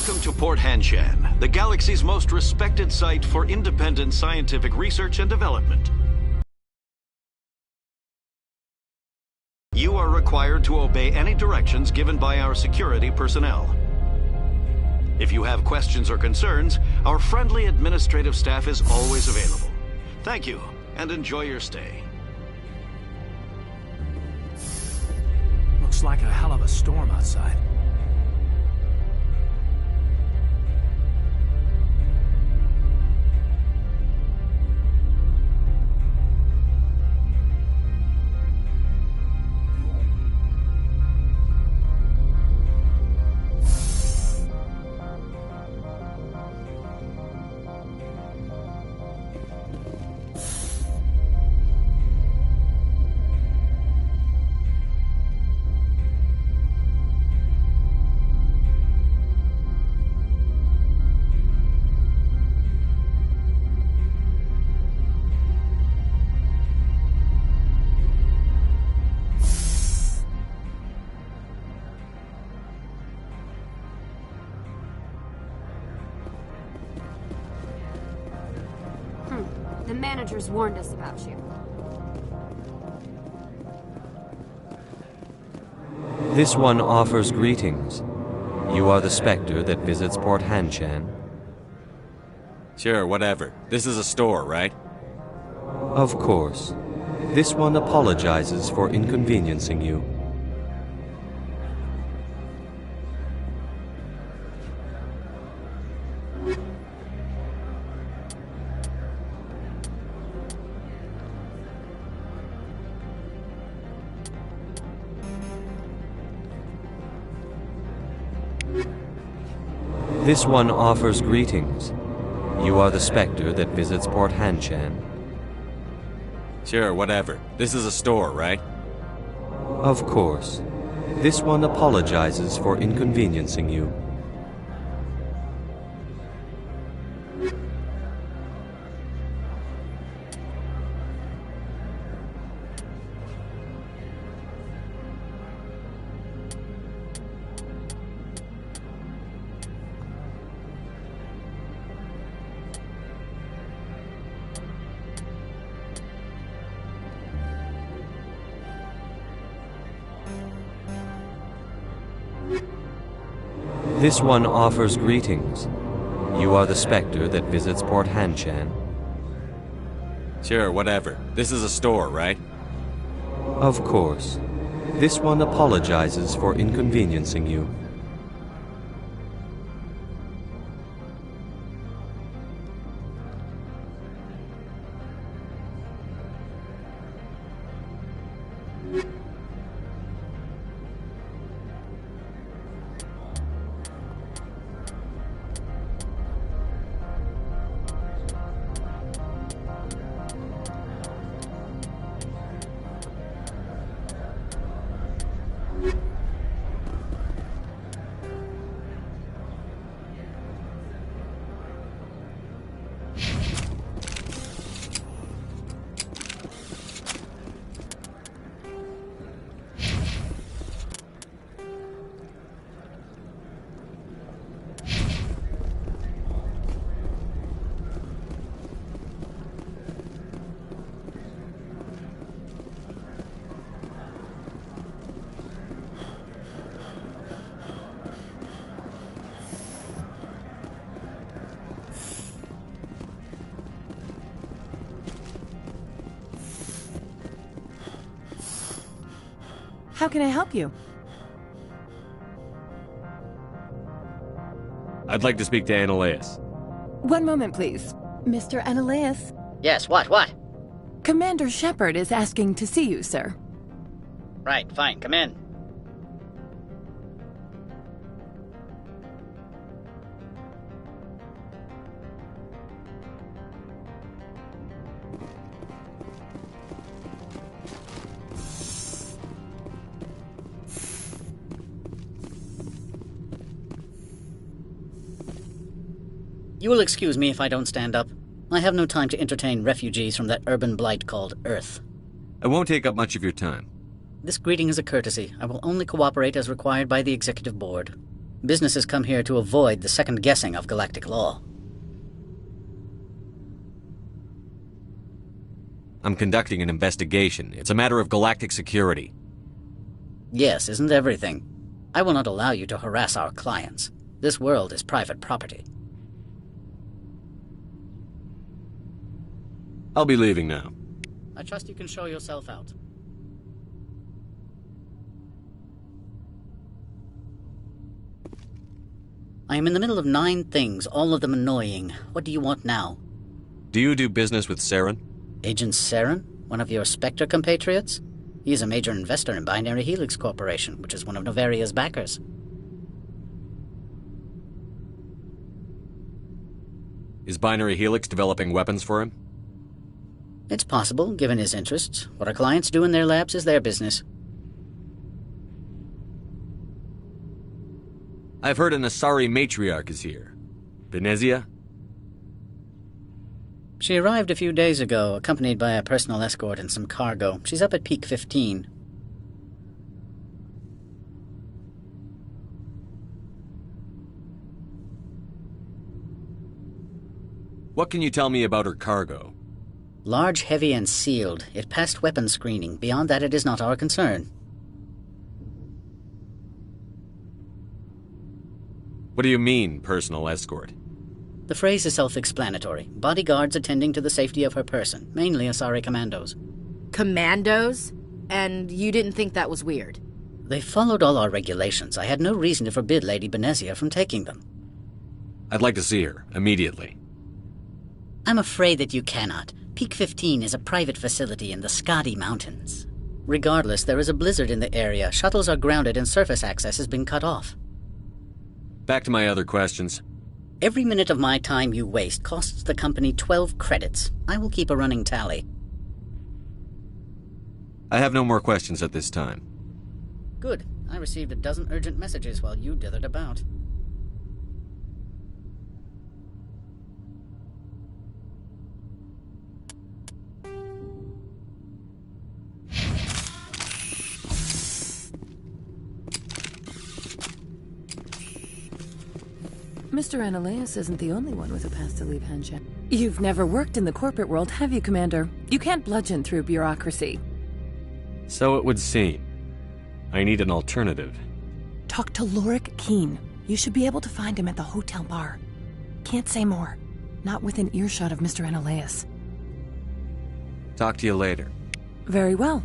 Welcome to Port Hanshan, the galaxy's most respected site for independent scientific research and development. You are required to obey any directions given by our security personnel. If you have questions or concerns, our friendly administrative staff is always available. Thank you, and enjoy your stay. Looks like a hell of a storm outside. The managers warned us about you. This one offers greetings. You are the Spectre that visits Port Hanshan? Sure, whatever. This is a store, right? Of course. This one apologizes for inconveniencing you. This one offers greetings. You are the Spectre that visits Port Hanshan? Sure, whatever. This is a store, right? Of course. This one apologizes for inconveniencing you. This one offers greetings. You are the Spectre that visits Port Hanshan? Sure, whatever. This is a store, right? Of course. This one apologizes for inconveniencing you. How can I help you? I'd like to speak to Annaleus. One moment, please. Mr. Annaleus, Yes, what? Commander Shepard is asking to see you, sir. Right, fine, come in. You will excuse me if I don't stand up. I have no time to entertain refugees from that urban blight called Earth. I won't take up much of your time. This greeting is a courtesy. I will only cooperate as required by the Executive Board. Businesses come here to avoid the second guessing of galactic law. I'm conducting an investigation. It's a matter of galactic security. Yes, isn't everything? I will not allow you to harass our clients. This world is private property. I'll be leaving now. I trust you can show yourself out. I am in the middle of 9 things, all of them annoying. What do you want now? Do you do business with Saren? Agent Saren? One of your Spectre compatriots? He is a major investor in Binary Helix Corporation, which is one of Novaria's backers. Is Binary Helix developing weapons for him? It's possible, given his interests. What our clients do in their labs is their business. I've heard an Asari matriarch is here. Benezia? She arrived a few days ago, accompanied by a personal escort and some cargo. She's up at Peak 15. What can you tell me about her cargo? Large, heavy, and sealed. It passed weapons screening. Beyond that, it is not our concern. What do you mean, personal escort? The phrase is self-explanatory. Bodyguards attending to the safety of her person, mainly Asari commandos. Commandos? And you didn't think that was weird? They followed all our regulations. I had no reason to forbid Lady Benezia from taking them. I'd like to see her, immediately. I'm afraid that you cannot. Peak 15 is a private facility in the Skadi Mountains. Regardless, there is a blizzard in the area. Shuttles are grounded and surface access has been cut off. Back to my other questions. Every minute of my time you waste costs the company 12 credits. I will keep a running tally. I have no more questions at this time. Good. I received a dozen urgent messages while you dithered about. Mr. Ananias isn't the only one with a pass to leave Henshin. You've never worked in the corporate world, have you, Commander? You can't bludgeon through bureaucracy. So it would seem. I need an alternative. Talk to Lorik Keen. You should be able to find him at the hotel bar. Can't say more. Not within earshot of Mr. Ananias. Talk to you later. Very well.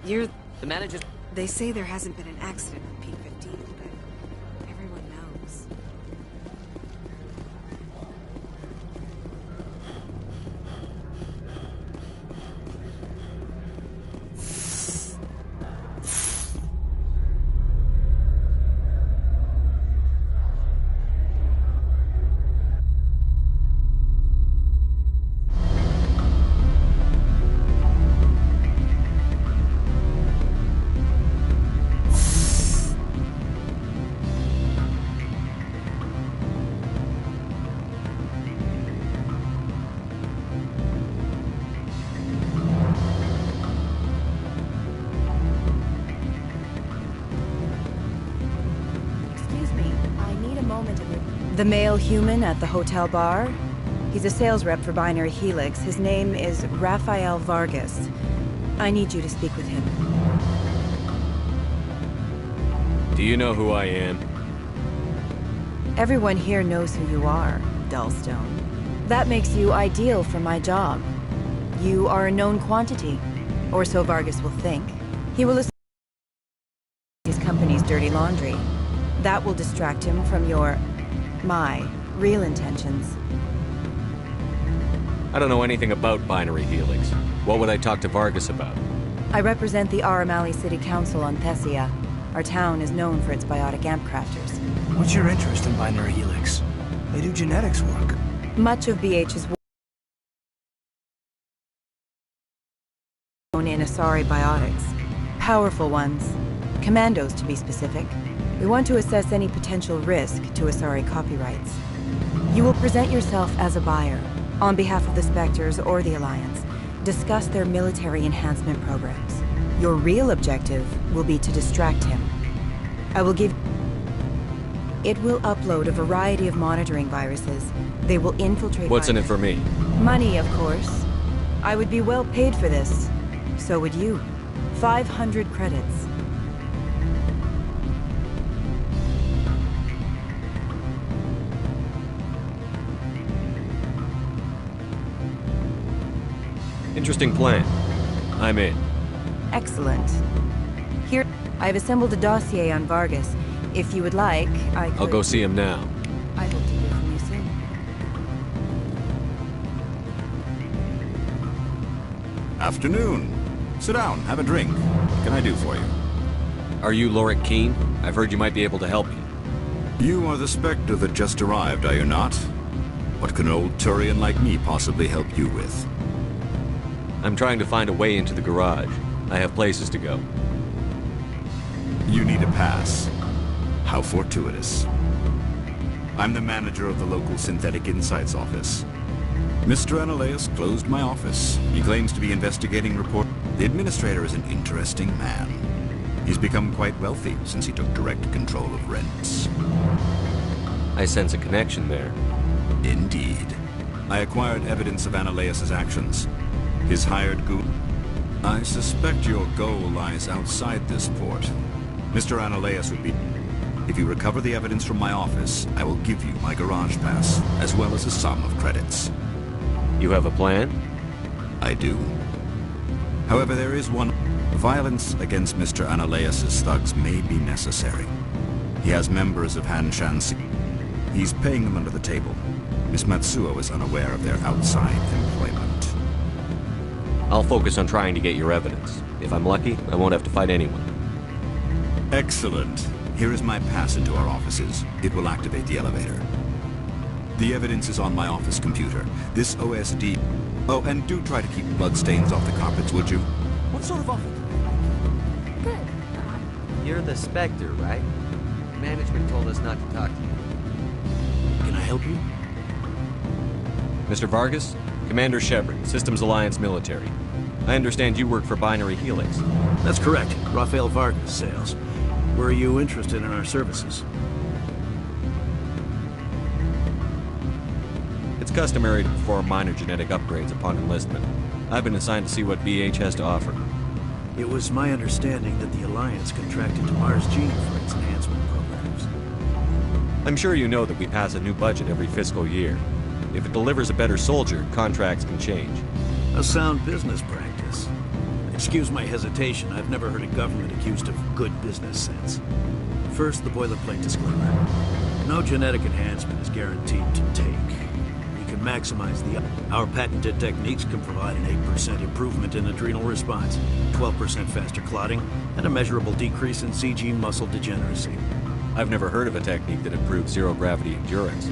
You're... The manager... They say there hasn't been an accident on Peak 15, but everyone knows. The male human at the hotel bar? He's a sales rep for Binary Helix. His name is Rafael Vargas. I need you to speak with him. Do you know who I am? Everyone here knows who you are, Dullstone. That makes you ideal for my job. You are a known quantity, or so Vargas will think. He will assume his company's dirty laundry. That will distract him from my real intentions. I don't know anything about Binary Helix. What would I talk to Vargas about? I represent the Aramali City Council on Thessia. Our town is known for its biotic amp crafters. What's your interest in Binary Helix? They do genetics work. Much of BH's work in Asari biotics. Powerful ones. Commandos, to be specific. We want to assess any potential risk to Asari copyrights. You will present yourself as a buyer, on behalf of the Spectres or the Alliance. Discuss their military enhancement programs. Your real objective will be to distract him. I will give... It will upload a variety of monitoring viruses. They will infiltrate... What's in it for me? Money, of course. I would be well paid for this. So would you. 500 credits. Interesting plan. I'm in. Excellent. Here, I've assembled a dossier on Vargas. If you would like, I could... I'll go see him now. I hope to hear from you soon. Afternoon. Sit down, have a drink. What can I do for you? Are you Lorik Keene? I've heard you might be able to help me. You are the Spectre that just arrived, are you not? What can an old Turian like me possibly help you with? I'm trying to find a way into the garage. I have places to go. You need a pass. How fortuitous. I'm the manager of the local Synthetic Insights office. Mr. Analeus closed my office. He claims to be investigating report. The administrator is an interesting man. He's become quite wealthy since he took direct control of rents. I sense a connection there. Indeed. I acquired evidence of Analeus's actions. His hired goon. I suspect your goal lies outside this port. Mr. Analeus would be... If you recover the evidence from my office, I will give you my garage pass, as well as a sum of credits. You have a plan? I do. However, there is one... Violence against Mr. Analeus's thugs may be necessary. He has members of Hanshan. He's paying them under the table. Miss Matsuo is unaware of their outside employment. I'll focus on trying to get your evidence. If I'm lucky, I won't have to fight anyone. Excellent. Here is my pass into our offices. It will activate the elevator. The evidence is on my office computer. This OSD... Oh, and do try to keep bloodstains off the carpets, would you? What sort of office? Good. You're the Spectre, right? Management told us not to talk to you. Can I help you? Mr. Vargas? Commander Shepard, Systems Alliance Military. I understand you work for Binary Helix. That's correct. Rafael Vargas, sales. Were you interested in our services? It's customary to perform minor genetic upgrades upon enlistment. I've been assigned to see what BH has to offer. It was my understanding that the Alliance contracted to Mars Gene for its enhancement programs. I'm sure you know that we pass a new budget every fiscal year. If it delivers a better soldier, contracts can change. A sound business practice. Excuse my hesitation, I've never heard a government accused of good business sense. First, the boilerplate disclaimer. No genetic enhancement is guaranteed to take. We can maximize the... Our patented techniques can provide an 8% improvement in adrenal response, 12% faster clotting, and a measurable decrease in CG muscle degeneracy. I've never heard of a technique that improves zero-gravity endurance.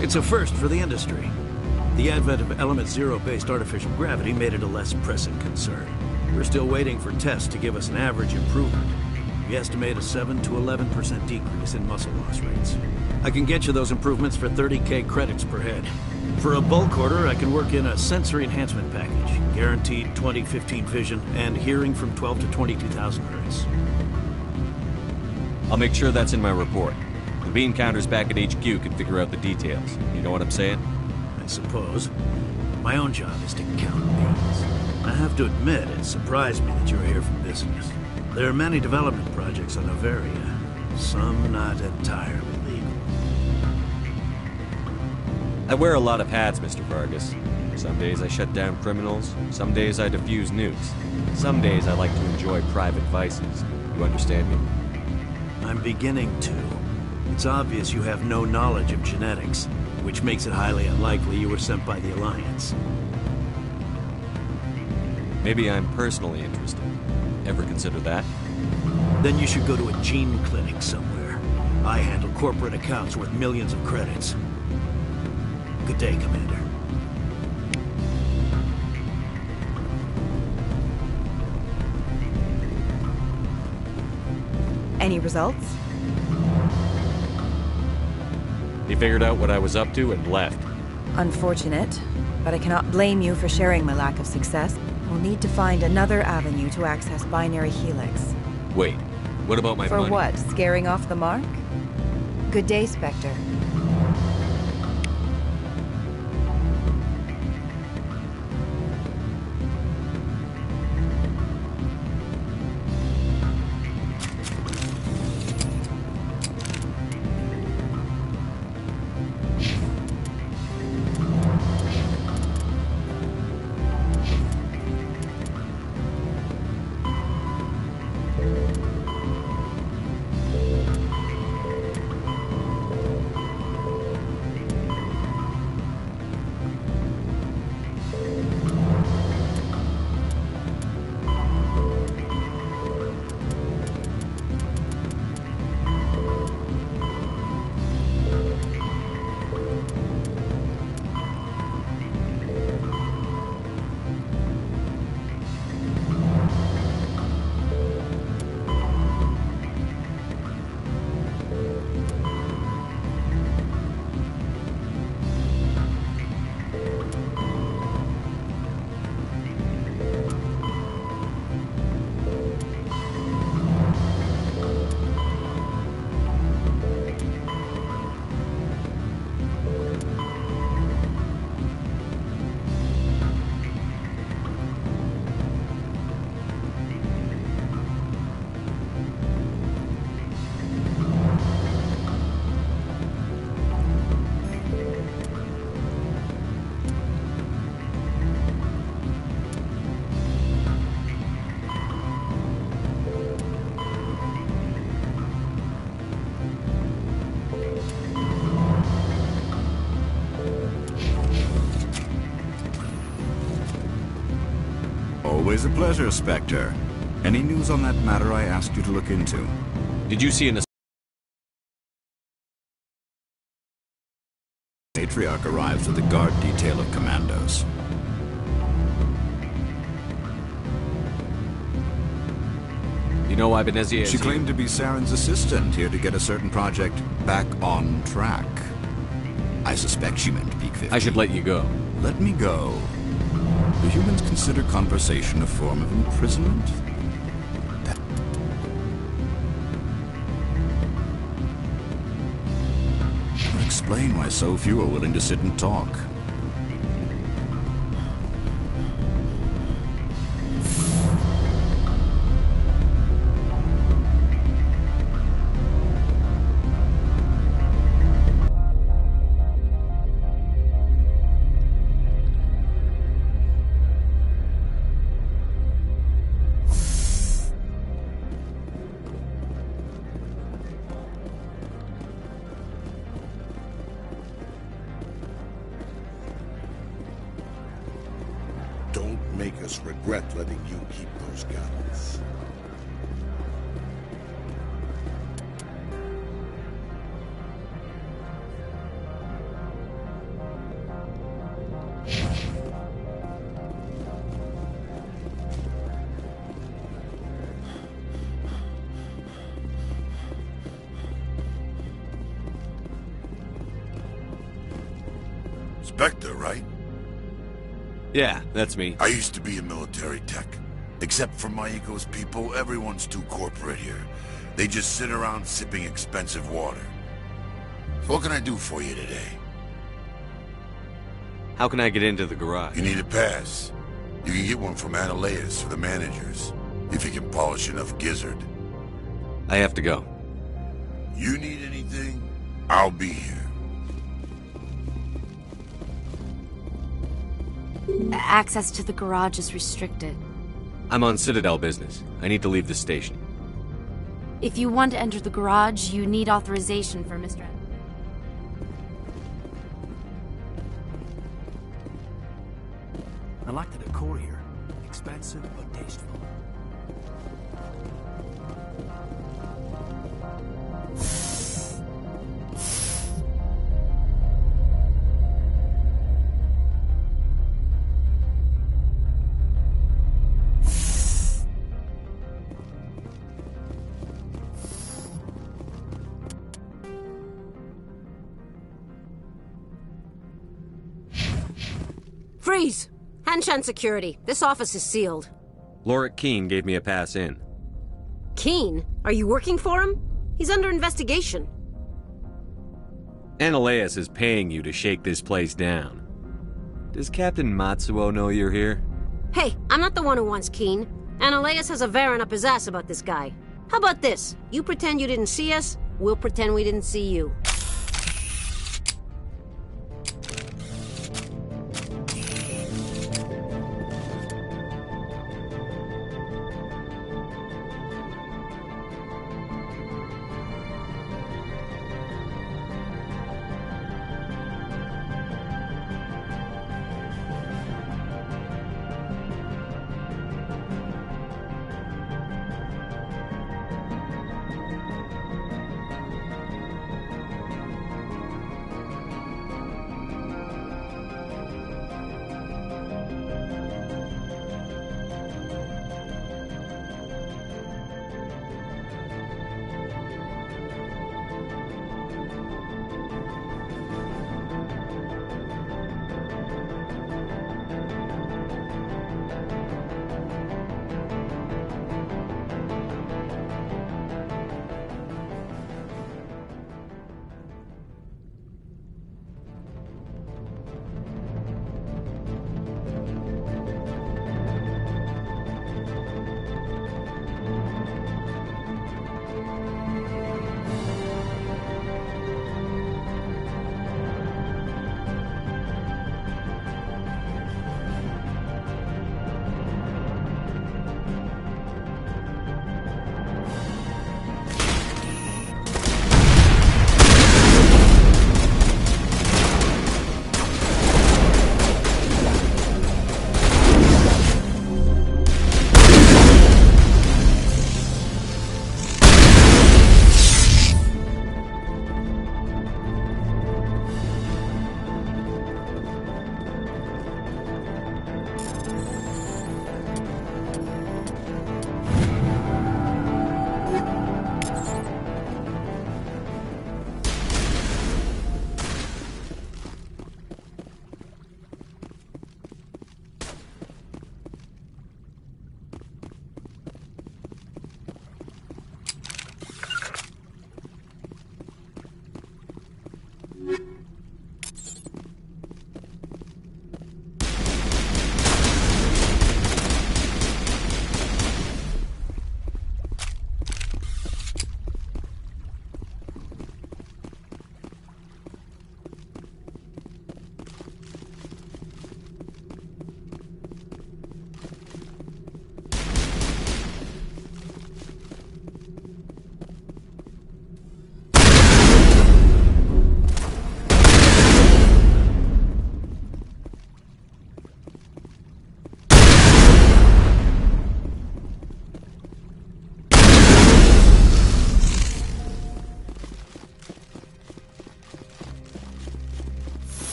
It's a first for the industry. The advent of Element Zero-based artificial gravity made it a less pressing concern. We're still waiting for tests to give us an average improvement. We estimate a 7 to 11% decrease in muscle loss rates. I can get you those improvements for 30k credits per head. For a bulk order, I can work in a sensory enhancement package, guaranteed 20/15 vision, and hearing from 12 to 22,000 hertz. I'll make sure that's in my report. The Bean counters back at HQ can figure out the details. You know what I'm saying? I suppose. My own job is to count beans. I have to admit, it surprised me that you were here for business. There are many development projects on Noveria, some not entirely legal. I wear a lot of hats, Mr. Vargas. Some days I shut down criminals, some days I defuse nukes. Some days I like to enjoy private vices. You understand me? I'm beginning to. It's obvious you have no knowledge of genetics, which makes it highly unlikely you were sent by the Alliance. Maybe I'm personally interested. Ever consider that? Then you should go to a gene clinic somewhere. I handle corporate accounts worth millions of credits. Good day, Commander. Any results? He figured out what I was up to and left. Unfortunate, but I cannot blame you for sharing my lack of success. We'll need to find another avenue to access Binary Helix. Wait, what about my money? For what? Scaring off the mark? Good day, Spectre. Always a pleasure, Spectre. Any news on that matter I asked you to look into? Did you see an Matriarch arrives with a guard detail of commandos. You know why Benezia is She claimed to be Saren's assistant, here to get a certain project back on track. I suspect she meant Peak 15. I should let you go. Let me go. Do humans consider conversation a form of imprisonment? That would explain why so few are willing to sit and talk. Make us regret letting you keep those guns. Spectre, right? Yeah, that's me. I used to be in military tech. Except for Maiko's people, everyone's too corporate here. They just sit around sipping expensive water. What can I do for you today? How can I get into the garage? You need a pass. You can get one from Ananias or the managers, if you can polish enough gizzard. I have to go. You need anything? I'll be here. Access to the garage is restricted. I'm on Citadel business. I need to leave the station. If you want to enter the garage, you need authorization for Mr. I like the decor here. Expensive but tasteful. Freeze! Hanshan Security. This office is sealed. Lorik Keene gave me a pass in. Keene? Are you working for him? He's under investigation. Ananias is paying you to shake this place down. Does Captain Matsuo know you're here? Hey, I'm not the one who wants Keene. Ananias has a Varen up his ass about this guy. How about this? You pretend you didn't see us, we'll pretend we didn't see you.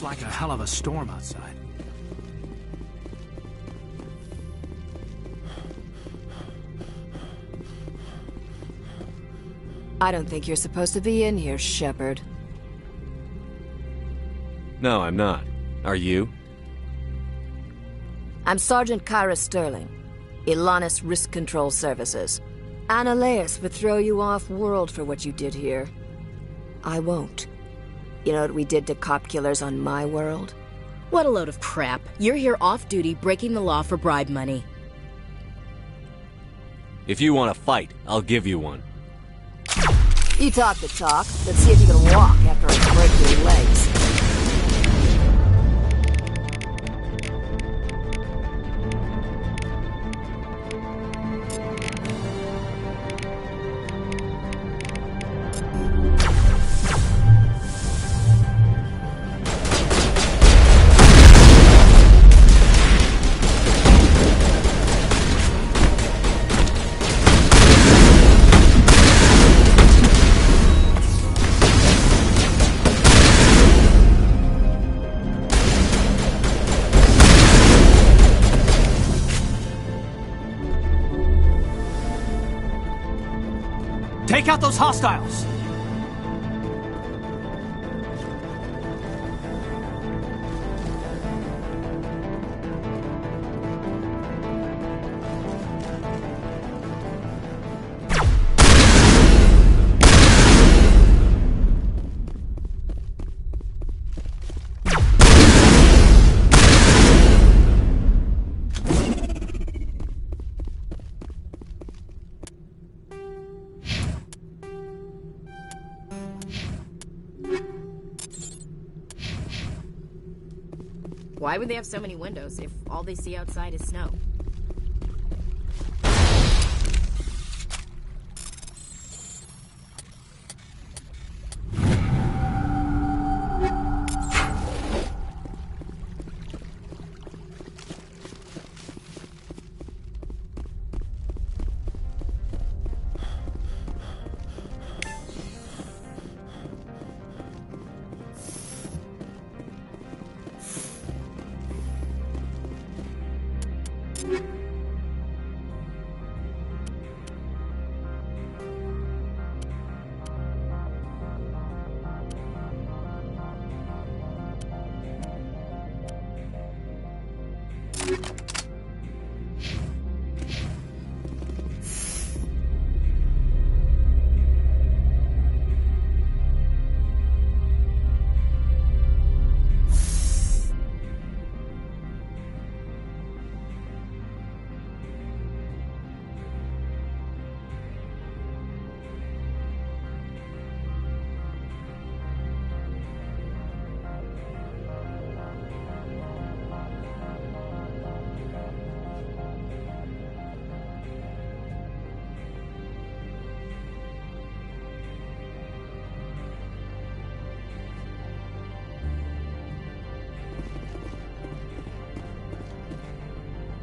like a hell of a storm outside. I don't think you're supposed to be in here, Shepard. No, I'm not. Are you? I'm Sergeant Kyra Sterling, Ilanis Risk Control Services. Analeas would throw you off-world for what you did here. I won't. You know what we did to cop killers on my world? What a load of crap. You're here off-duty, breaking the law for bribe money. If you want to fight, I'll give you one. You talk the talk. Let's see if you can walk after I break your legs. Take out those hostiles! Why would they have so many windows if all they see outside is snow?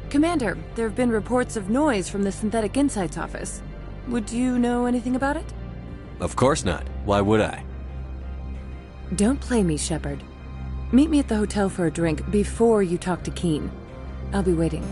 Commander, there have been reports of noise from the Synthetic Insights office. Would you know anything about it? Of course not. Why would I? Don't play me, Shepard. Meet me at the hotel for a drink before you talk to Keen. I'll be waiting.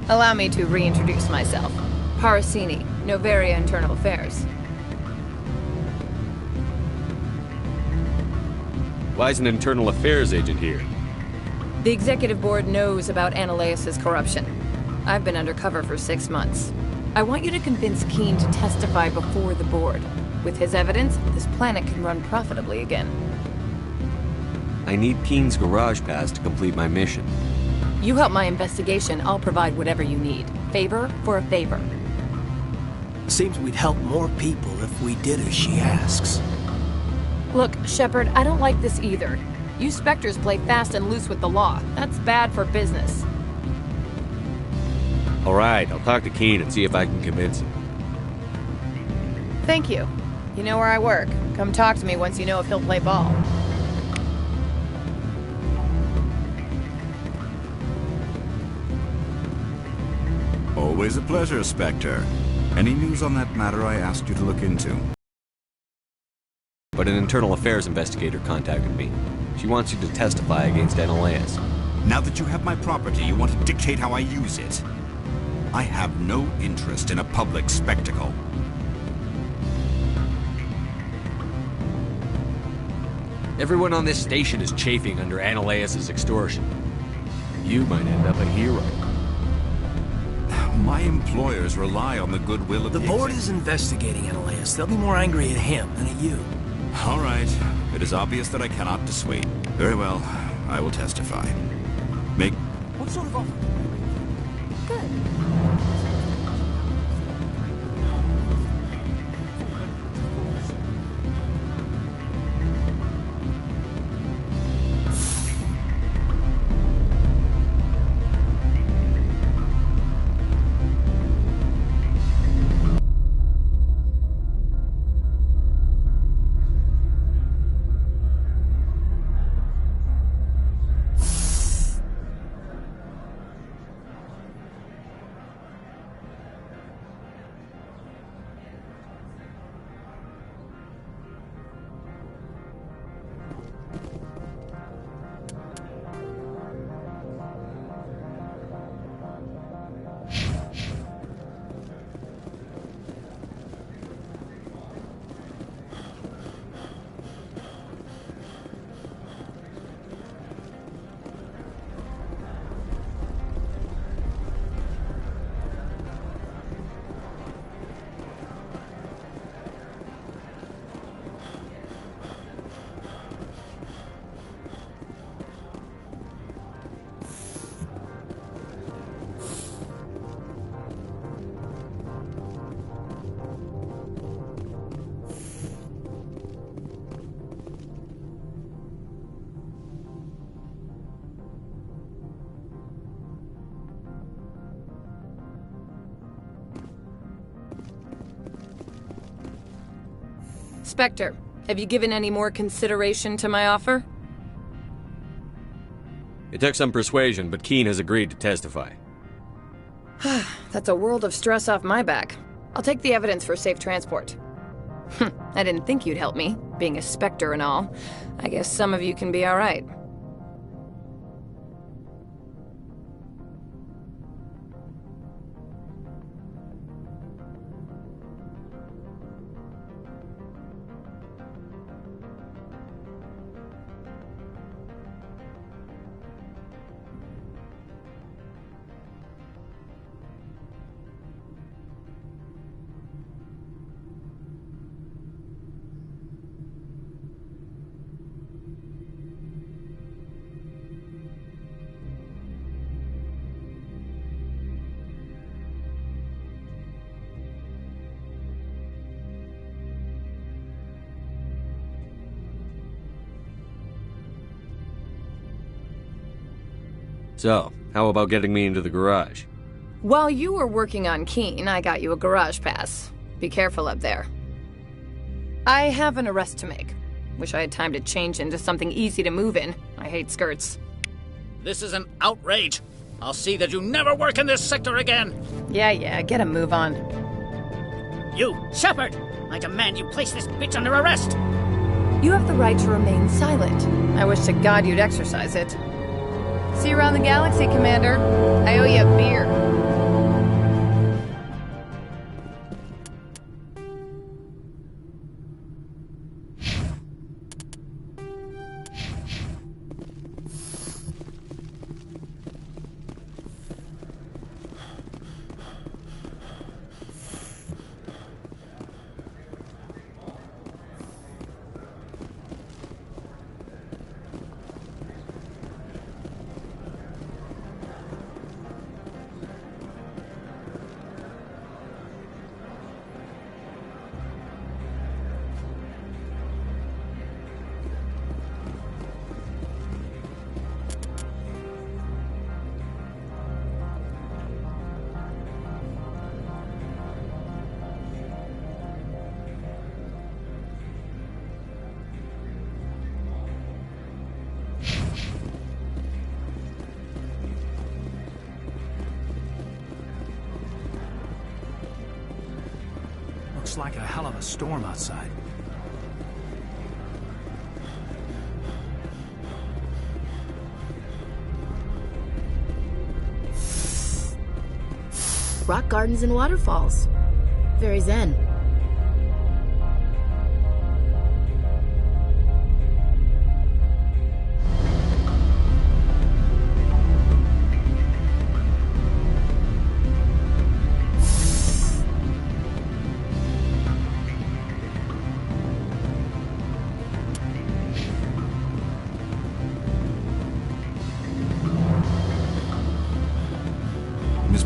Allow me to reintroduce myself. Parasini, Noveria Internal Affairs. Why is an internal affairs agent here? The executive board knows about Analeas' corruption. I've been undercover for 6 months. I want you to convince Keene to testify before the board. With his evidence, this planet can run profitably again. I need Keene's garage pass to complete my mission. You help my investigation, I'll provide whatever you need. Favor for a favor. Seems we'd help more people if we did as she asks. Look, Shepard, I don't like this either. You Spectres play fast and loose with the law. That's bad for business. Alright, I'll talk to Keene and see if I can convince him. Thank you. You know where I work. Come talk to me once you know if he'll play ball. Always a pleasure, Spectre. Any news on that matter I asked you to look into? But an internal affairs investigator contacted me. She wants you to testify against Analeas. Now that you have my property, you want to dictate how I use it. I have no interest in a public spectacle. Everyone on this station is chafing under Analeas' extortion. You might end up a hero. My employers rely on the goodwill of the board is investigating Analeas. They'll be more angry at him than at you. All right. It is obvious that I cannot dissuade. Very well. I will testify. What sort of offer? Good. Spectre, have you given any more consideration to my offer? It took some persuasion, but Keene has agreed to testify. That's a world of stress off my back. I'll take the evidence for safe transport. I didn't think you'd help me, being a Spectre and all. I guess some of you can be alright. So, how about getting me into the garage? While you were working on Keene, I got you a garage pass. Be careful up there. I have an arrest to make. Wish I had time to change into something easy to move in. I hate skirts. This is an outrage. I'll see that you never work in this sector again. Yeah, get a move on. You, Shepard! I demand you place this bitch under arrest! You have the right to remain silent. I wish to God you'd exercise it. See you around the galaxy, Commander. I owe you a beer. Looks like a hell of a storm outside. Rock gardens and waterfalls. Very zen.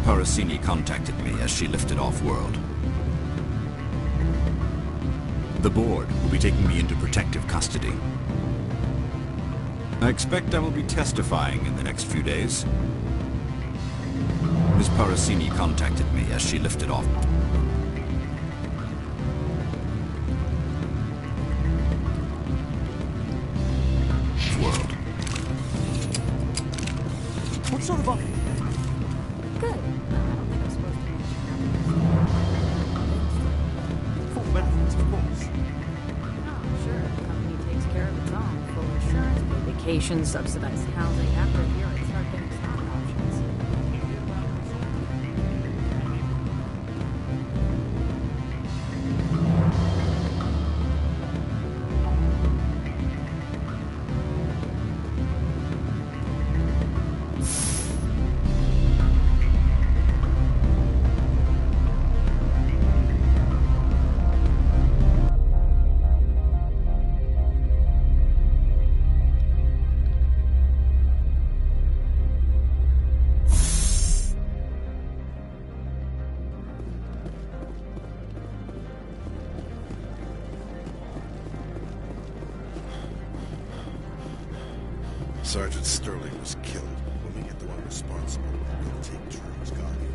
Parasini contacted me as she lifted off-world. The board will be taking me into protective custody. I expect I will be testifying in the next few days. Ms. Parasini contacted me as she lifted off. World. What sort of Good. I don't think I'm supposed to mention full benefits, of course. Oh, sure. The company takes care of its own. Full insurance, paid vacation, subsidized housing. After a year, it starts getting stock options. Sergeant Sterling was killed. When we get the one responsible, we'll take turns guarding him.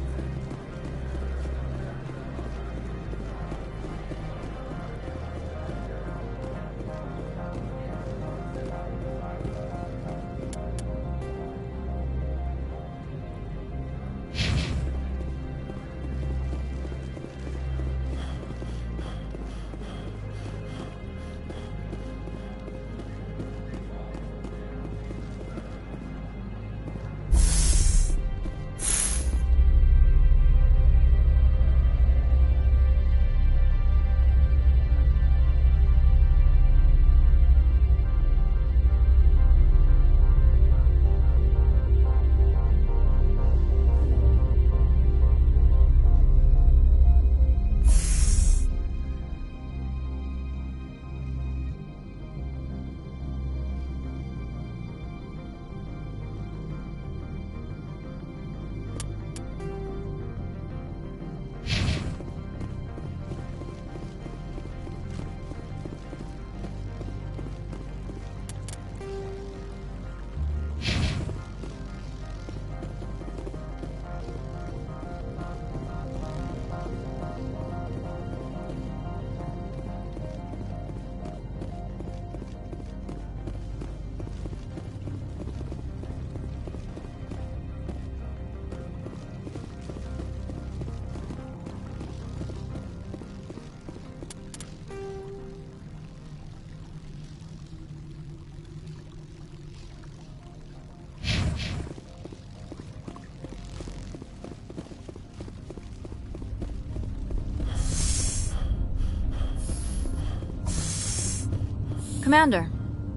Commander,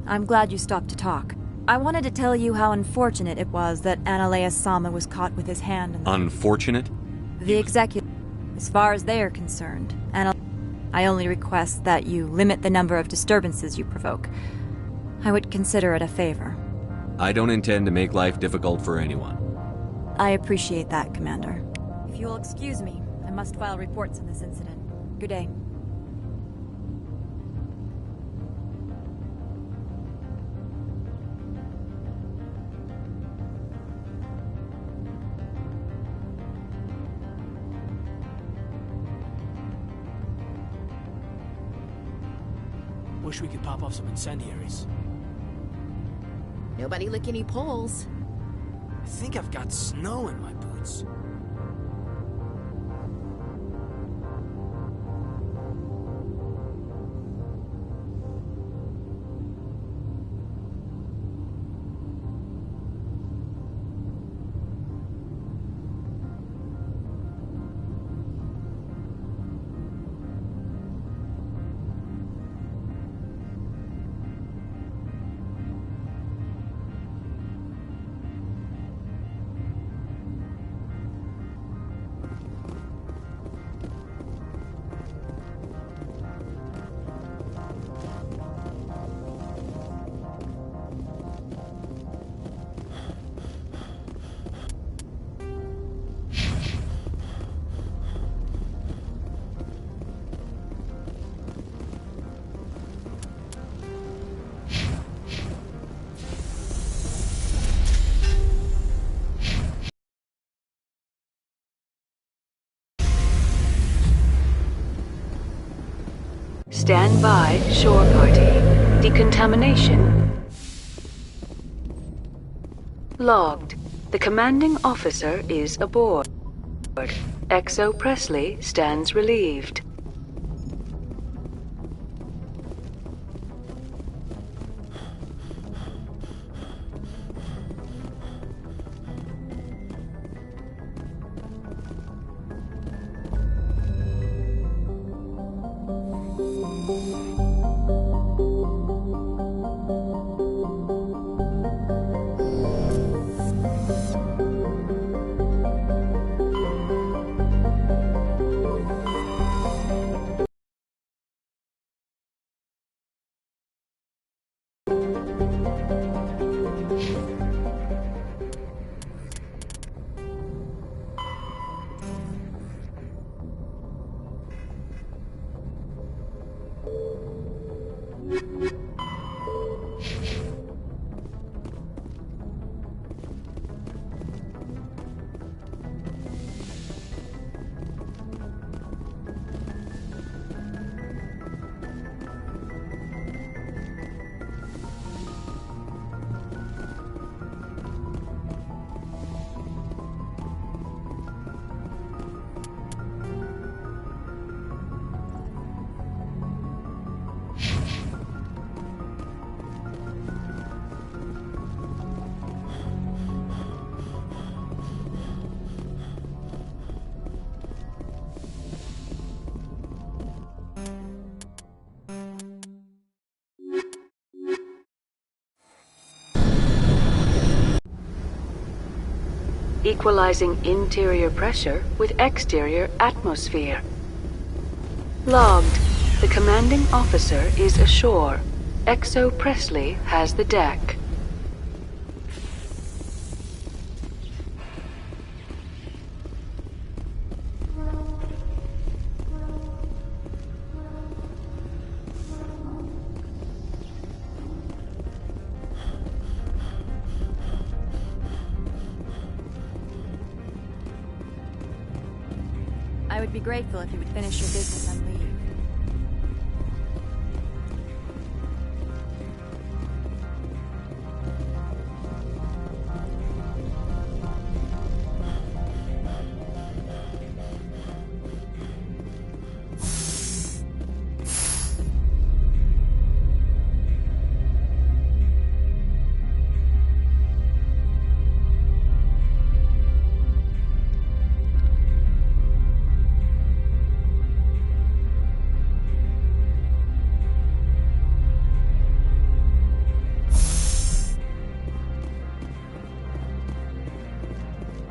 I'm glad you stopped to talk. I wanted to tell you how unfortunate it was that Analeus Sama was caught with his hand in the... Unfortunate? The executive... As far as they are concerned, I only request that you limit the number of disturbances you provoke. I would consider it a favor. I don't intend to make life difficult for anyone. I appreciate that, Commander. If you'll excuse me, I must file reports on this incident. Good day. Wish we could pop off some incendiaries. Nobody lick any poles. I think I've got snow in my boots. Stand by, shore party. Decontamination. Logged. The commanding officer is aboard. XO Presley stands relieved. Equalizing interior pressure with exterior atmosphere. Logged. The commanding officer is ashore. XO Presley has the deck. I would be grateful if you would finish your business and leave.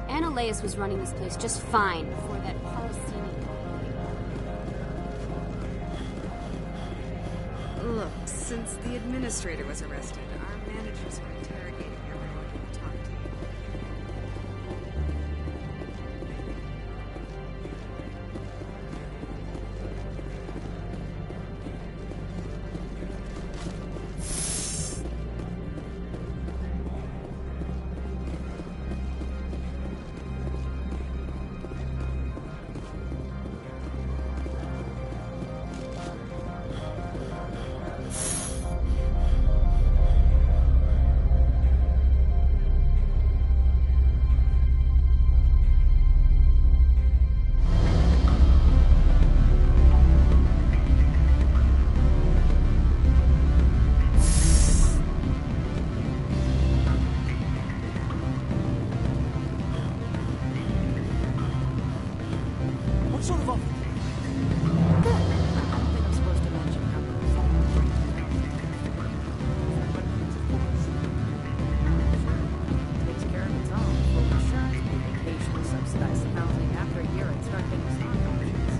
Ananias was running this place just fine before that Palestinian. Look, since the administrator was arrested, our managers were interrogating everyone who talked to you. Sort of offer. Good. I don't think I'm supposed to mention numbers. Takes care of its own. Full insurance, paid vacation, subsidized housing. After a year, I'd start getting stock options.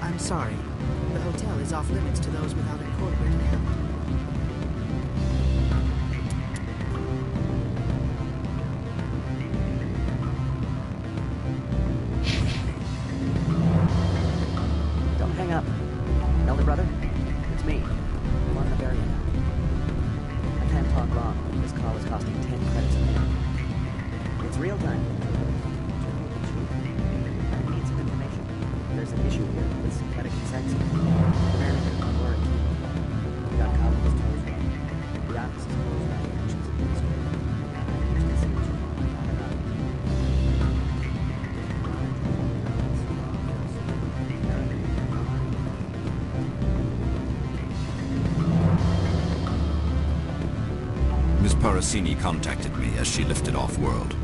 I'm sorry. The hotel is off limits to those without a corporate account. Hang up. Elder brother, it's me. I'm on the barrier now. I can't talk long. This call is costing 10 credits a minute. It's real time. Parasini contacted me as she lifted off-world.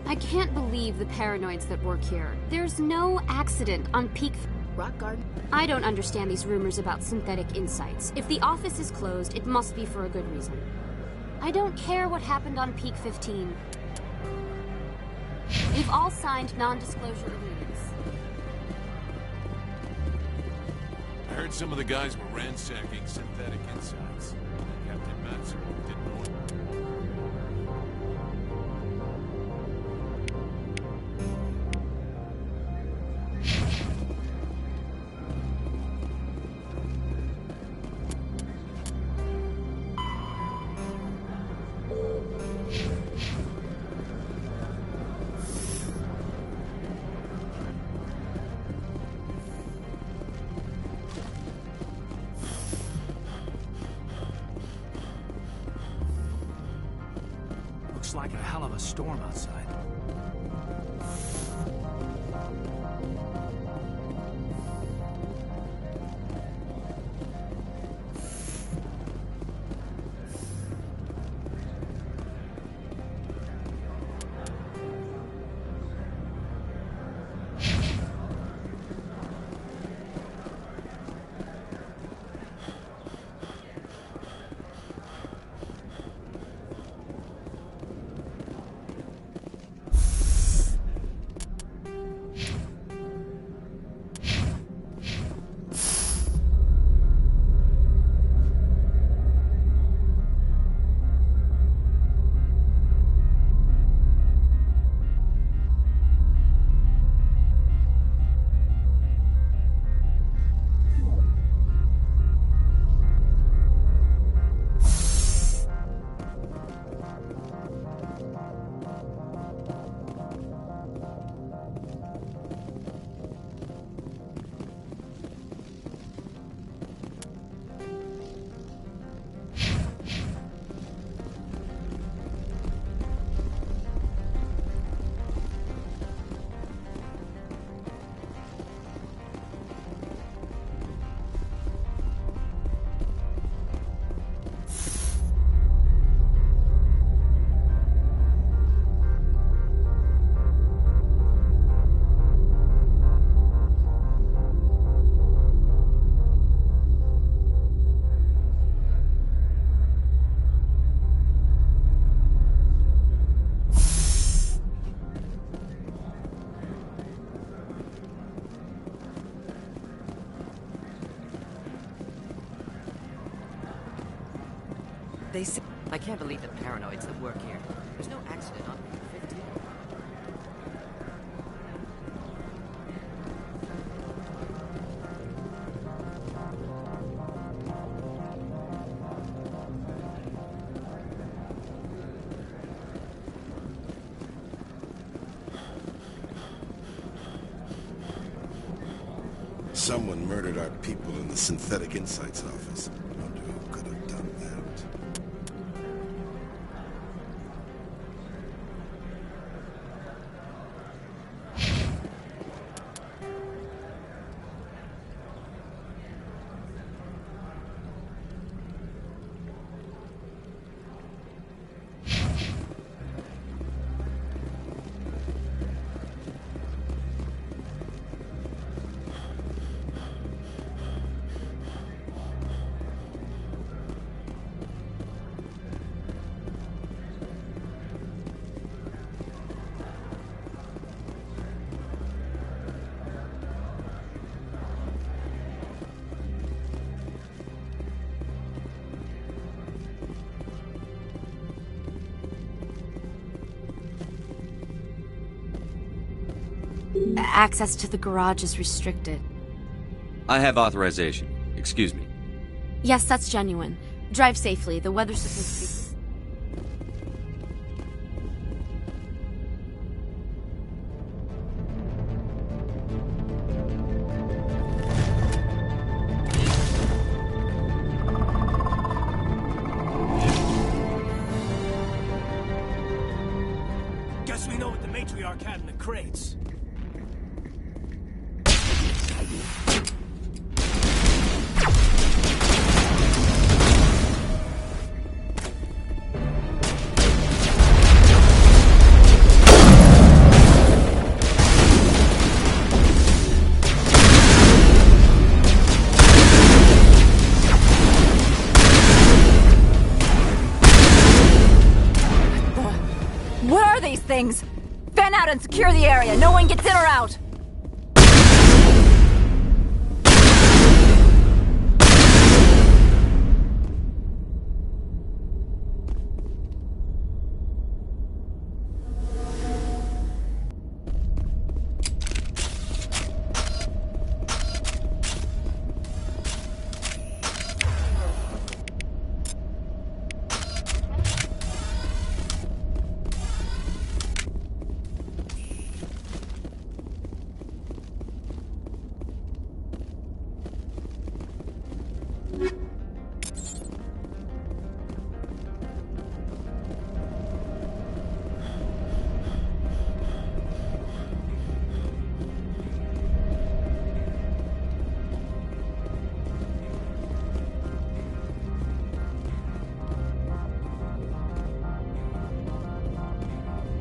I can't believe the paranoids that work here. There's no accident on Peak... Rock Garden? I don't understand these rumors about synthetic insights. If the office is closed, it must be for a good reason. I don't care what happened on Peak 15. We've all signed non-disclosure agreements. I heard some of the guys were ransacking synthetic insights. Captain Matsuo didn't know it. Looks like a hell of a storm outside. They say... I can't believe the paranoids that work here. There's no accident on Peak 15. Someone murdered our people in the Synthetic Insights office. Wonder who could have done that. Access to the garage is restricted. I have authorization. Excuse me. Yes, that's genuine. Drive safely. The weather's supposed to be... Guess we know what the matriarch had in the crates. What are these things? Fan out and secure the area. No one gets in or out.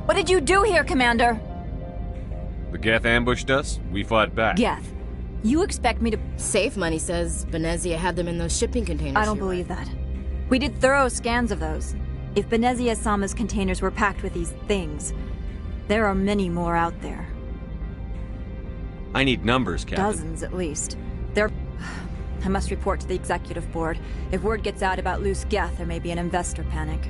What did you do here, Commander? The Geth ambushed us. We fought back. Geth, you expect me to... Safe Money says Benezia had them in those shipping containers. I don't believe that. We did thorough scans of those. If Benezia Sama's containers were packed with these things, there are many more out there. I need numbers, Captain. Dozens, at least. I must report to the Executive Board. If word gets out about loose Geth, there may be an investor panic.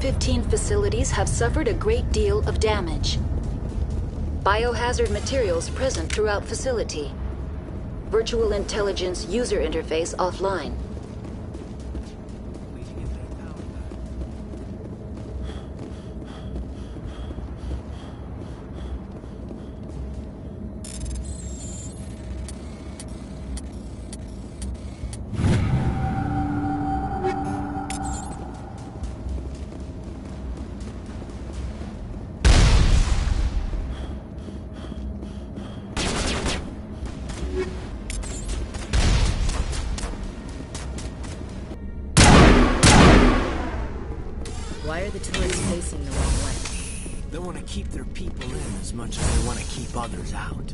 Peak-15 facilities have suffered a great deal of damage. Biohazard materials present throughout facility. Virtual intelligence user interface offline. Why are the turrets facing the wrong way? They want to keep their people in as much as they want to keep others out.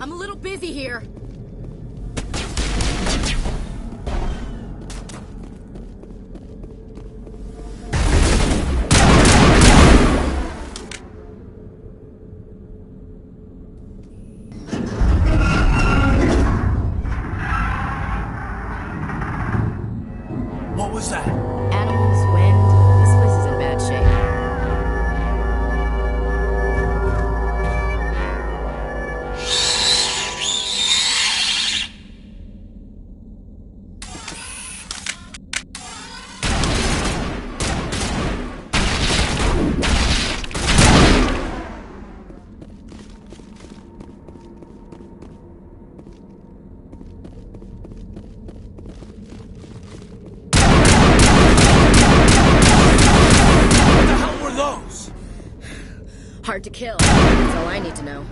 I'm a little busy here. What was that? Animals, wind. This place is in bad shape. Hard to kill. That's all I need to know.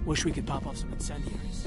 Wish we could pop off some incendiaries.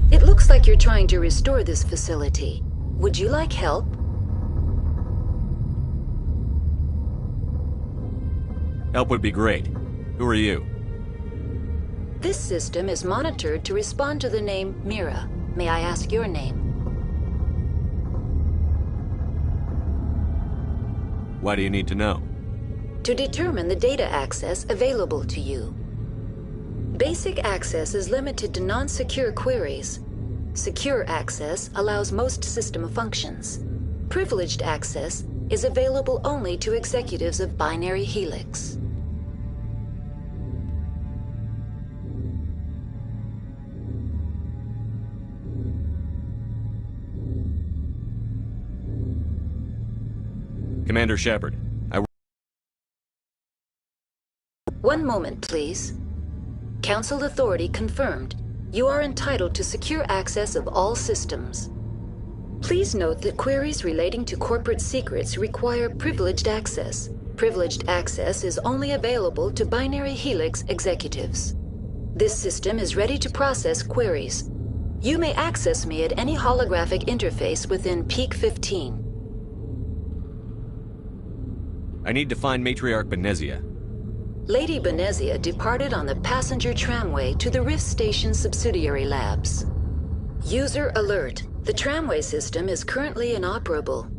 It looks like you're trying to restore this facility. Would you like help? Help would be great. Who are you? This system is monitored to respond to the name Mira. May I ask your name? Why do you need to know? To determine the data access available to you. Basic access is limited to non-secure queries. Secure access allows most system functions. Privileged access is available only to executives of Binary Helix. Commander Shepard, One moment, please. Council authority confirmed. You are entitled to secure access of all systems. Please note that queries relating to corporate secrets require privileged access. Privileged access is only available to Binary Helix executives. This system is ready to process queries. You may access me at any holographic interface within Peak 15. I need to find Matriarch Benezia. Lady Benezia departed on the passenger tramway to the Rift Station subsidiary labs. User alert. The tramway system is currently inoperable.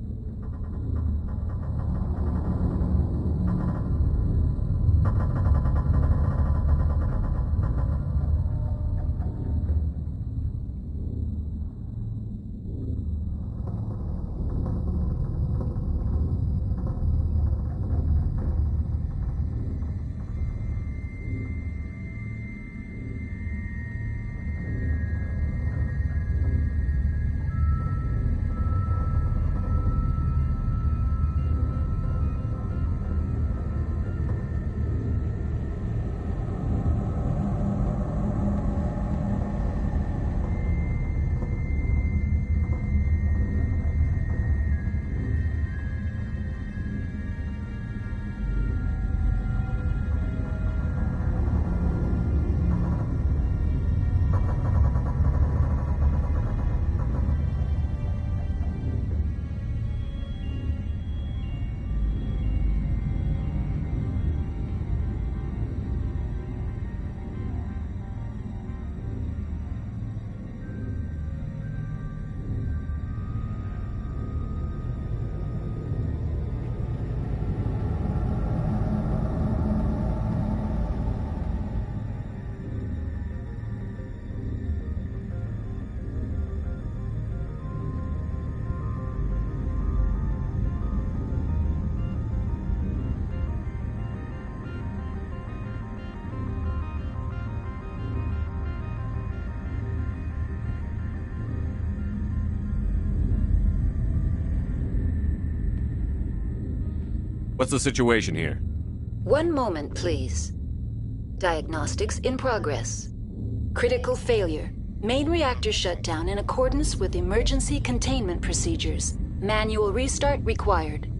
What's the situation here? One moment, please. Diagnostics in progress. Critical failure. Main reactor shutdown in accordance with emergency containment procedures. Manual restart required.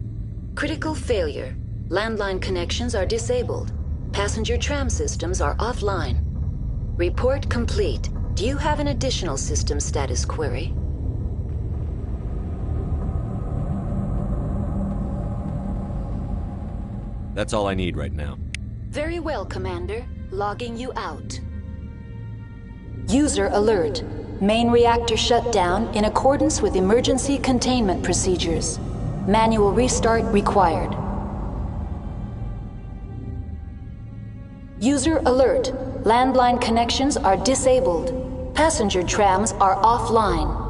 Critical failure. Landline connections are disabled. Passenger tram systems are offline. Report complete. Do you have an additional system status query? That's all I need right now. Very well, Commander. Logging you out. User alert. Main reactor shut down in accordance with emergency containment procedures. Manual restart required. User alert. Landline connections are disabled. Passenger trams are offline.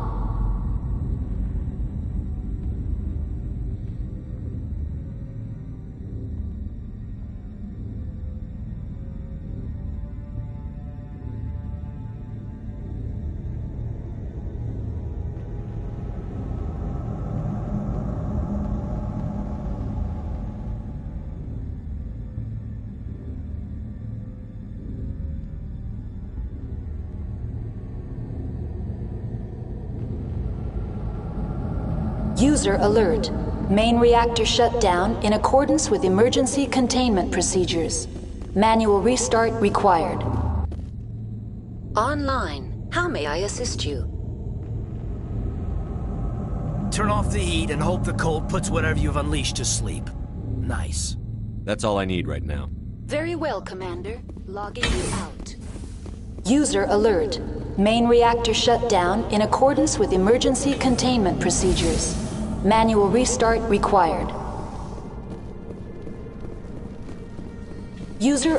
User alert. Main reactor shut down in accordance with emergency containment procedures. Manual restart required. Online. How may I assist you? Turn off the heat and hope the cold puts whatever you've unleashed to sleep. Nice. That's all I need right now. Very well, Commander. Logging you out. User alert. Main reactor shut down in accordance with emergency containment procedures. Manual restart required. User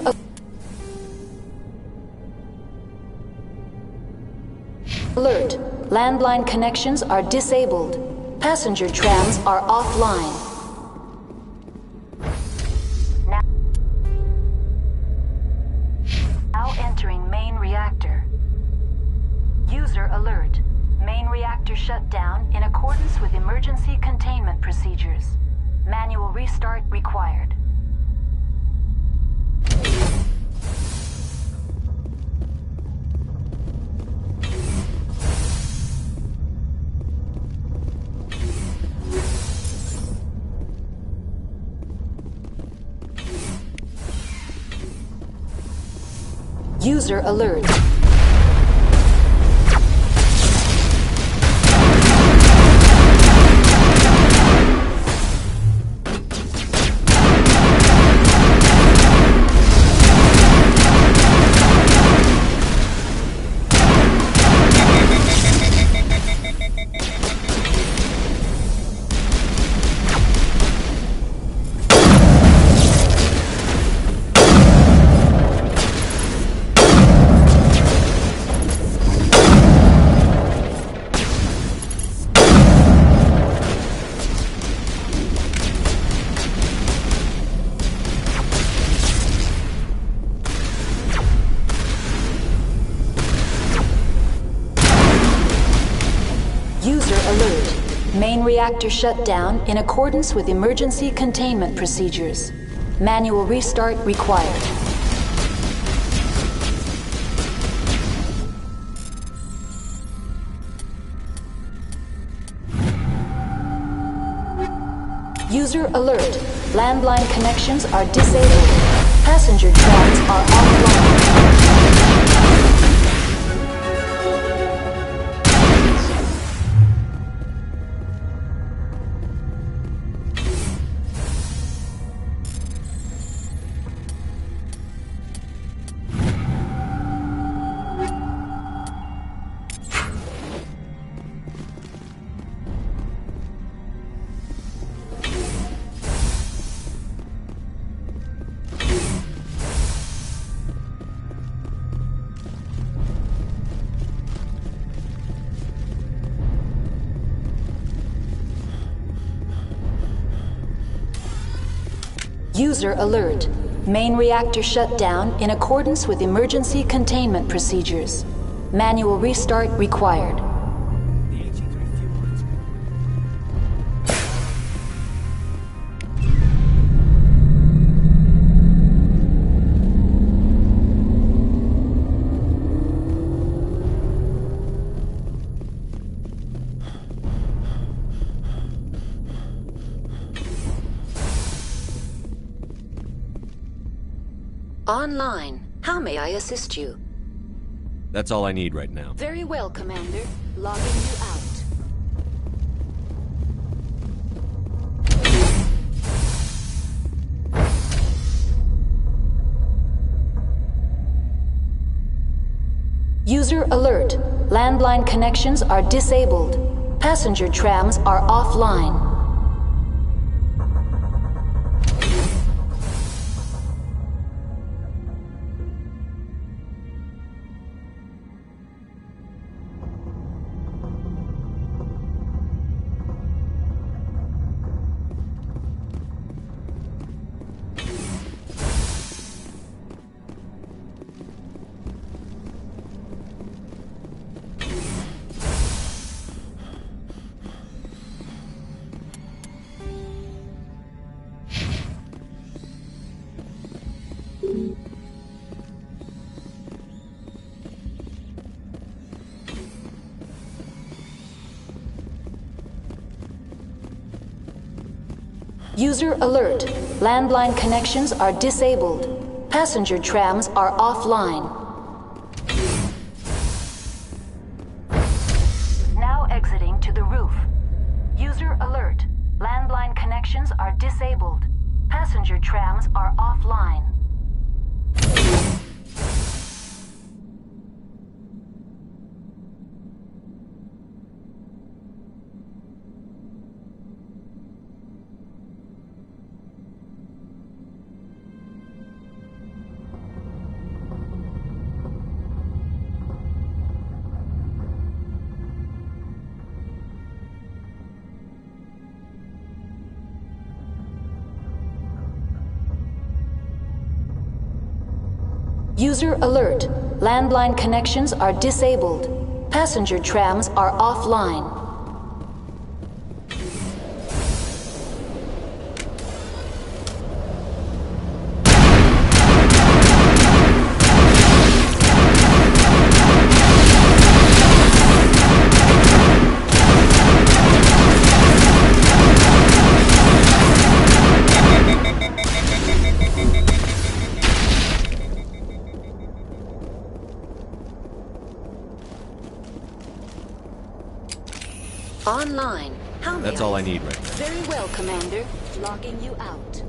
alert. Landline connections are disabled. Passenger trams are offline. Now entering main reactor. User alert. Main reactor shut down in accordance with emergency containment procedures. Manual restart required. User alert. Main reactor shut down in accordance with emergency containment procedures. Manual restart required. User alert. Landline connections are disabled. Passenger trams are offline. User alert. Main reactor shut down in accordance with emergency containment procedures. Manual restart required. Online. How may I assist you? That's all I need right now. Very well, Commander. Logging you out. User alert. Landline connections are disabled. Passenger trams are offline. User alert. Landline connections are disabled. Passenger trams are offline. Now exiting to the roof. User alert. Landline connections are disabled. Passenger trams are offline. User alert. Landline connections are disabled. Passenger trams are offline. Online. How may That's all I need right now. Very well, Commander. Logging you out.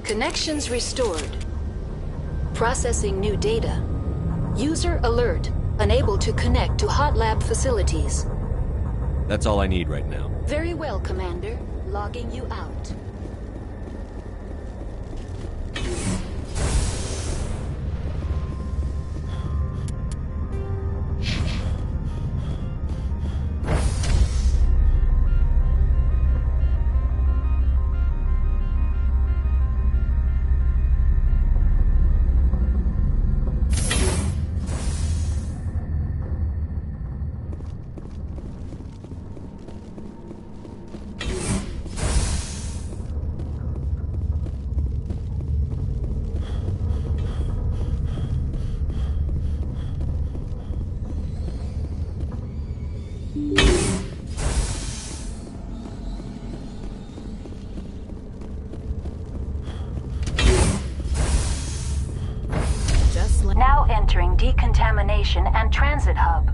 Connections restored. Processing new data. User alert. Unable to connect to hot lab facilities. That's all I need right now. Very well, Commander. Logging you out. Now entering decontamination and transit hub.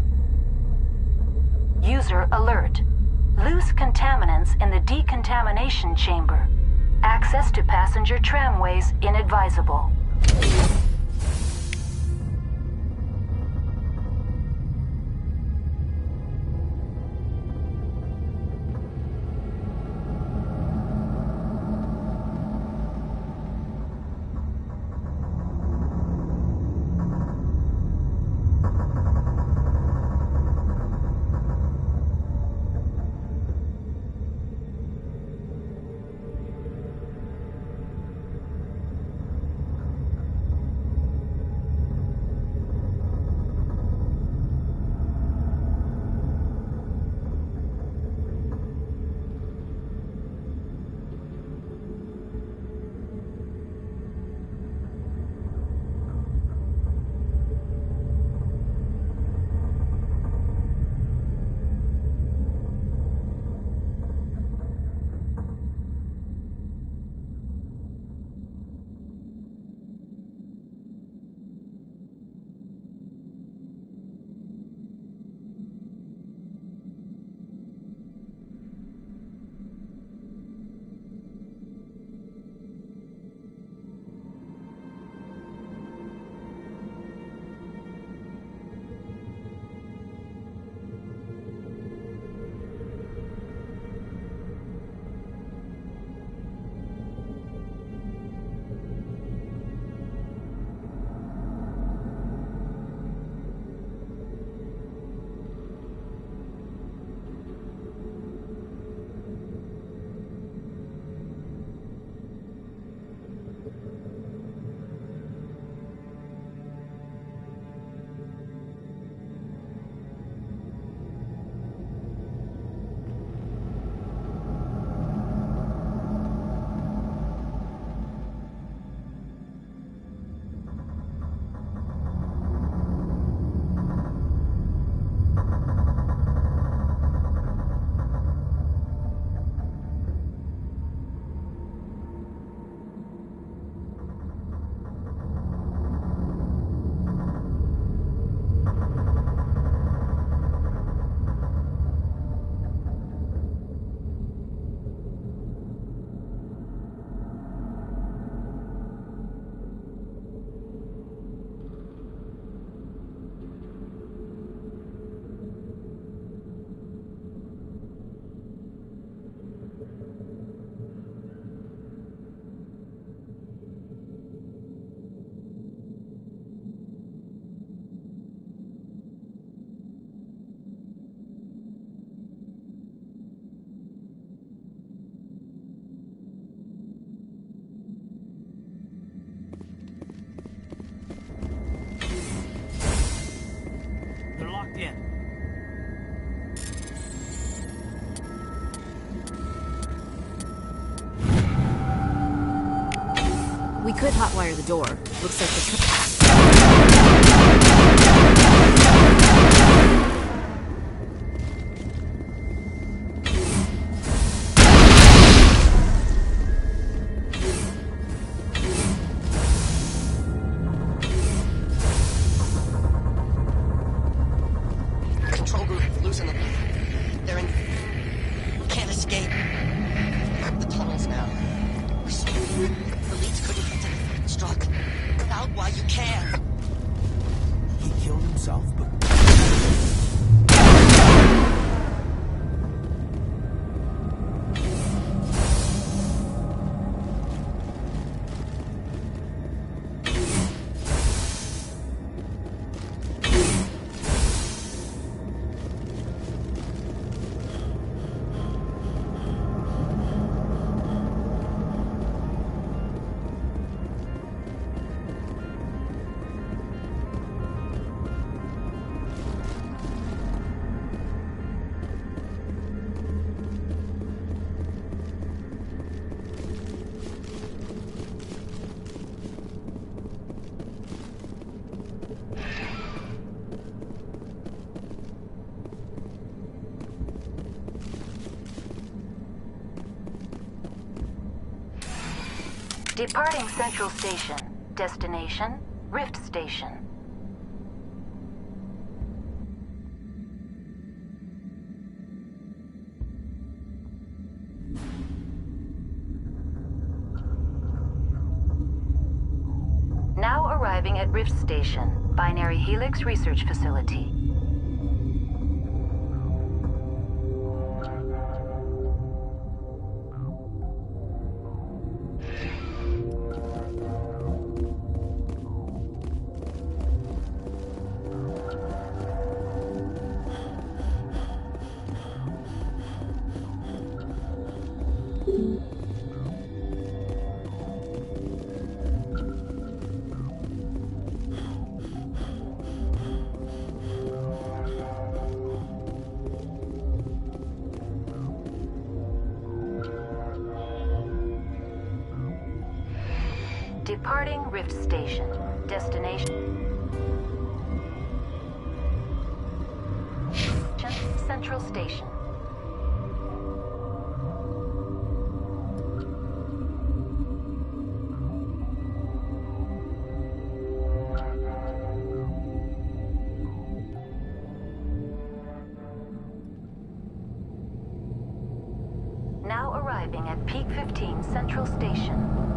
User alert. Loose contaminants in the decontamination chamber. Access to passenger tramways inadvisable. could hotwire the door. Looks like the... Control group, loosen them. They're in... Can't escape. The tunnels now. The leads couldn't get to the struck. Out while you can. He killed himself, but... Departing Central Station. Destination, Rift Station. Now arriving at Rift Station, Binary Helix Research Facility. Departing Rift Station. Destination... Central Station. Now arriving at Peak 15 Central Station.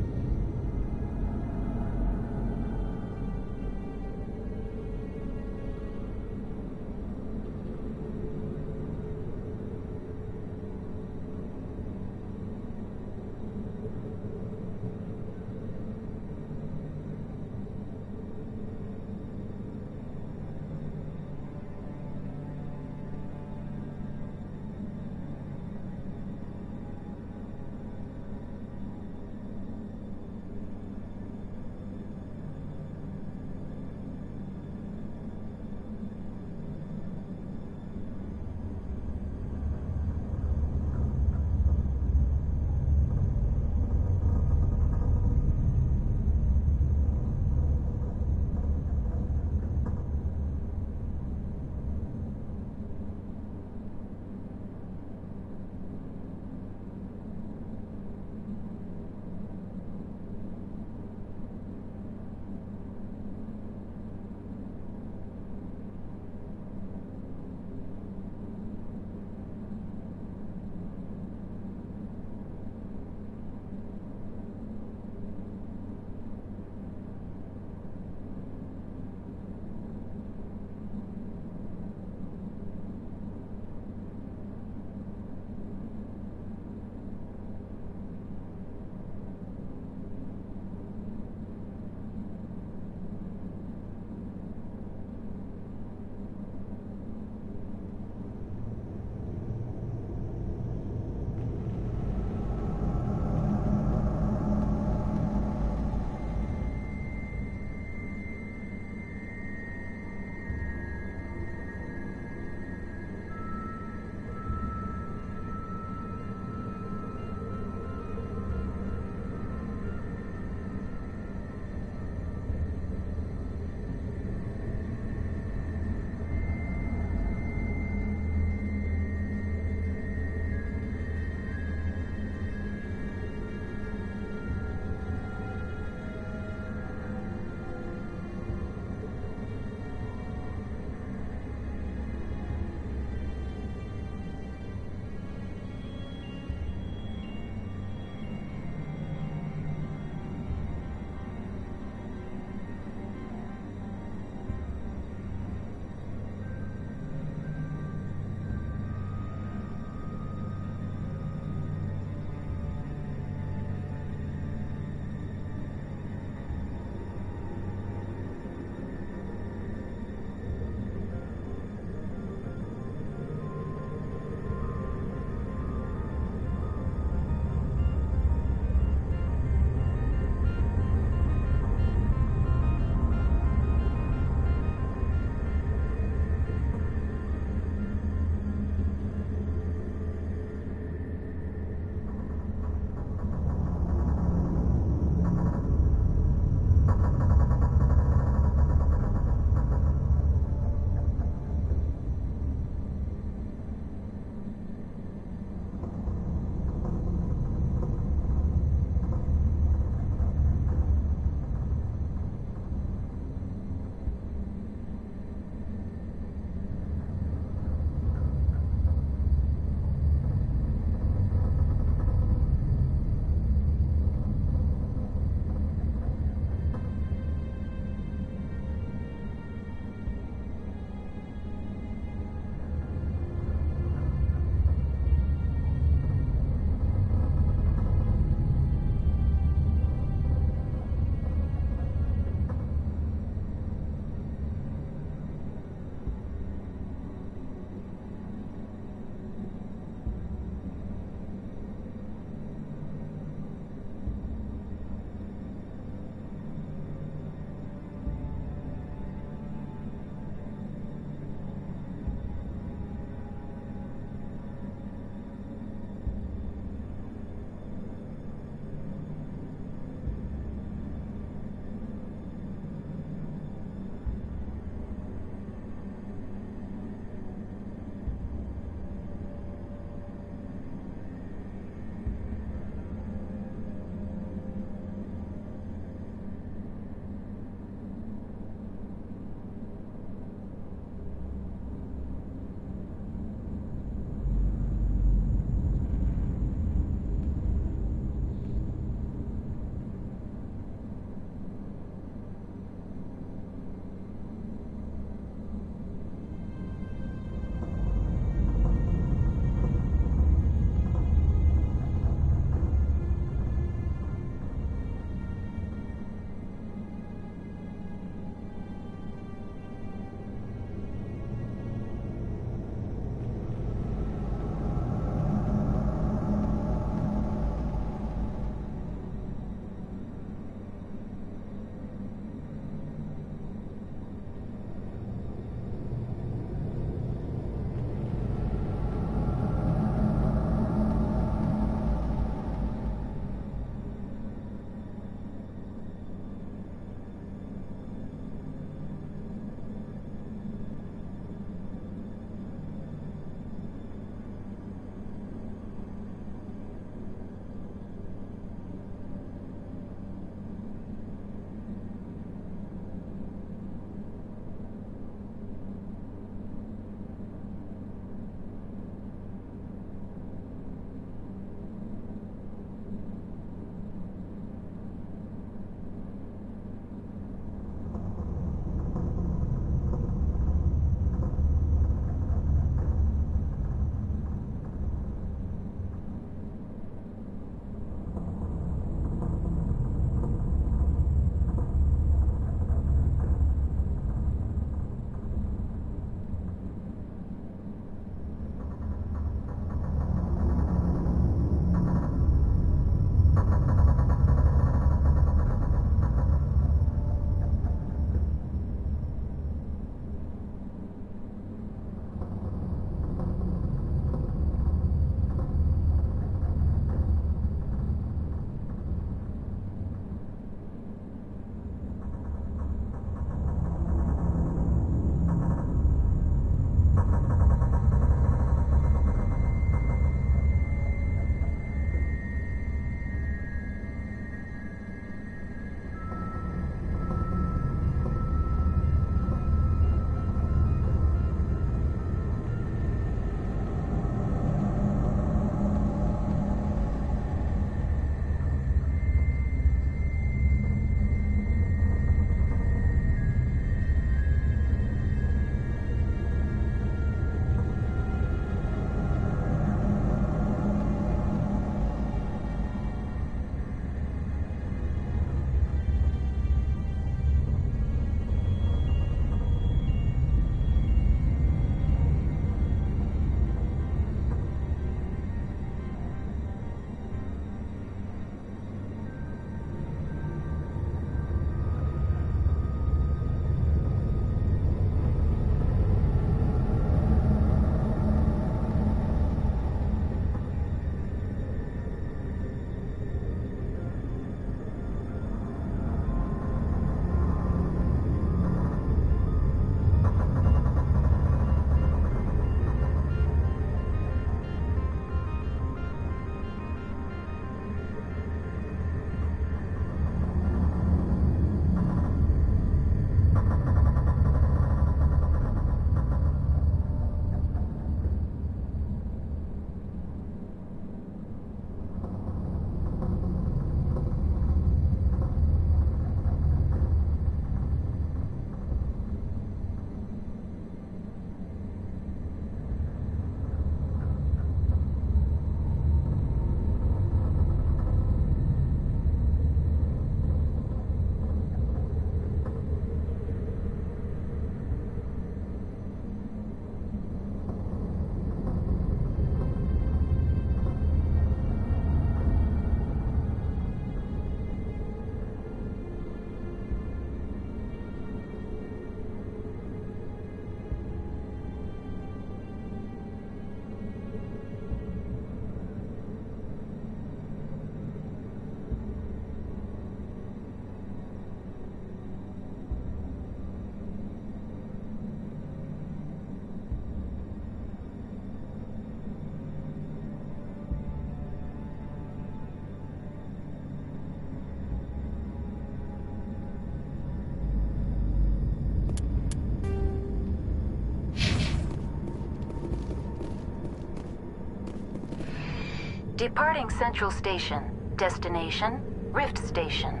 Departing Central Station. Destination, Rift Station.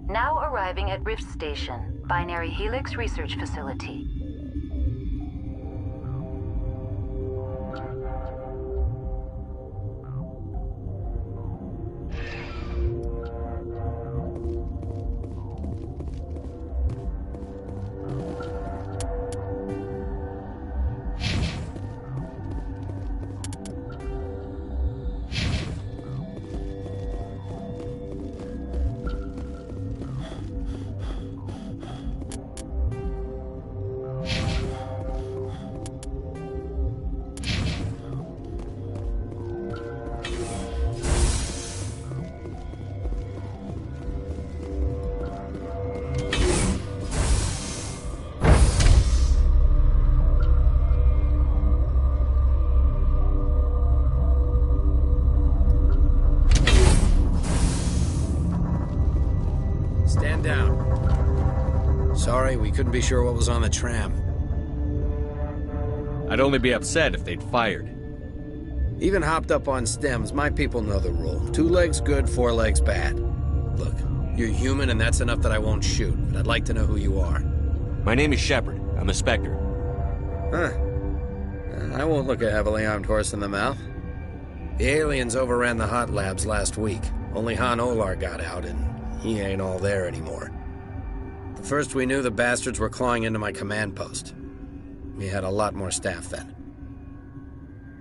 Now arriving at Rift Station, Binary Helix Research Facility. Stand down. Sorry, we couldn't be sure what was on the tram. I'd only be upset if they'd fired. Even hopped up on stems, my people know the rule. 2 legs good, 4 legs bad. Look, you're human and that's enough that I won't shoot, but I'd like to know who you are. My name is Shepard. I'm a Spectre. Huh. I won't look a heavily armed horse in the mouth. The aliens overran the hot labs last week. Only Han Olar got out, and he ain't all there anymore. The first we knew, the bastards were clawing into my command post. We had a lot more staff then.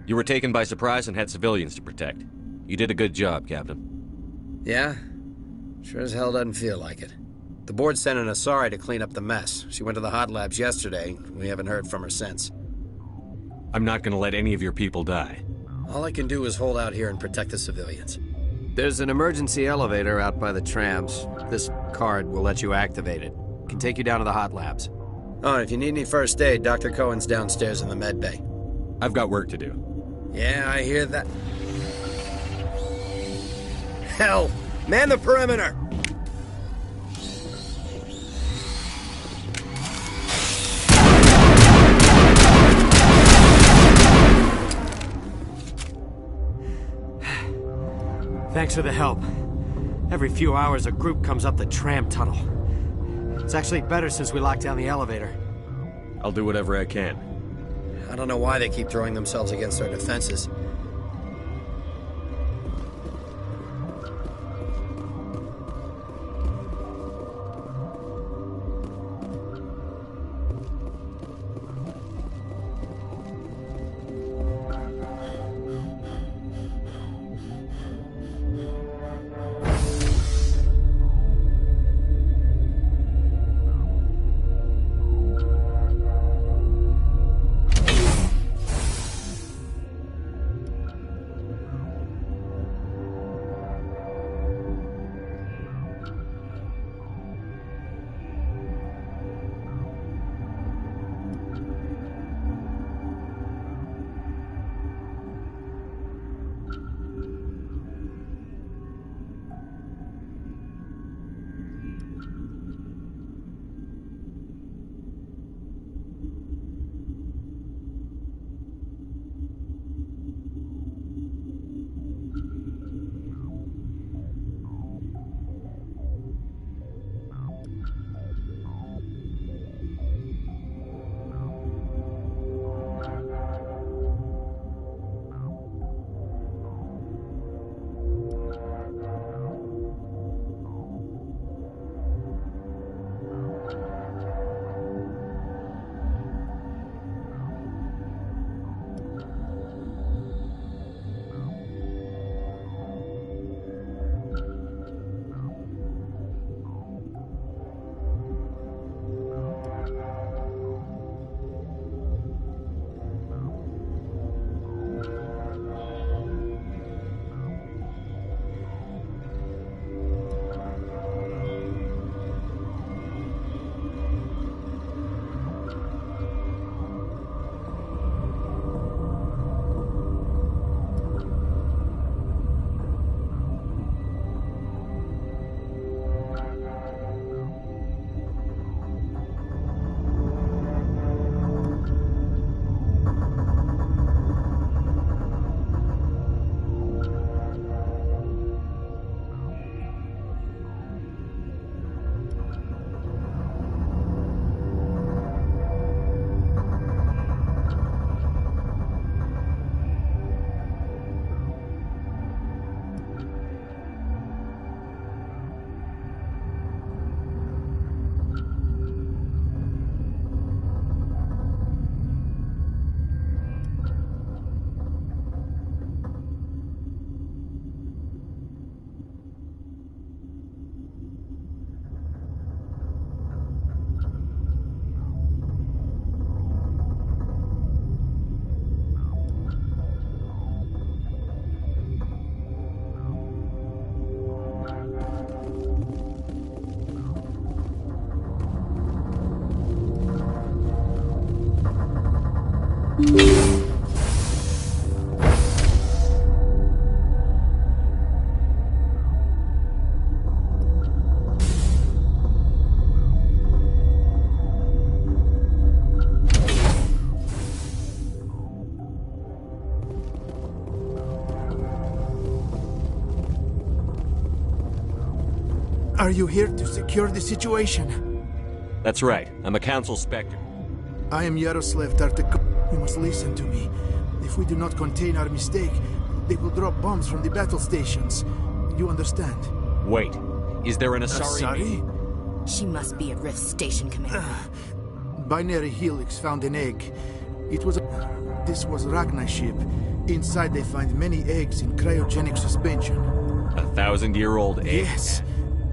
You were taken by surprise and had civilians to protect. You did a good job, Captain. Yeah? Sure as hell doesn't feel like it. The board sent an Asari to clean up the mess. She went to the hot labs yesterday. We haven't heard from her since. I'm not gonna let any of your people die. All I can do is hold out here and protect the civilians. There's an emergency elevator out by the trams. This card will let you activate it. It can take you down to the hot labs. Oh, and if you need any first aid, Dr. Cohen's downstairs in the med bay. I've got work to do. Yeah, I hear that. Hell! Man the perimeter! Thanks for the help. Every few hours, a group comes up the tram tunnel. It's actually better since we locked down the elevator. I'll do whatever I can. I don't know why they keep throwing themselves against our defenses. Are you here to secure the situation? That's right. I'm a council spectre. I am Yaroslav Tartakov. You must listen to me. If we do not contain our mistake, they will drop bombs from the battle stations. You understand? Wait. Is there an Asari? Asari? She must be at Rift Station, Commander. Binary Helix found an egg. This was Ragnar's ship. Inside they find many eggs in cryogenic suspension. 1,000-year-old egg? Yes.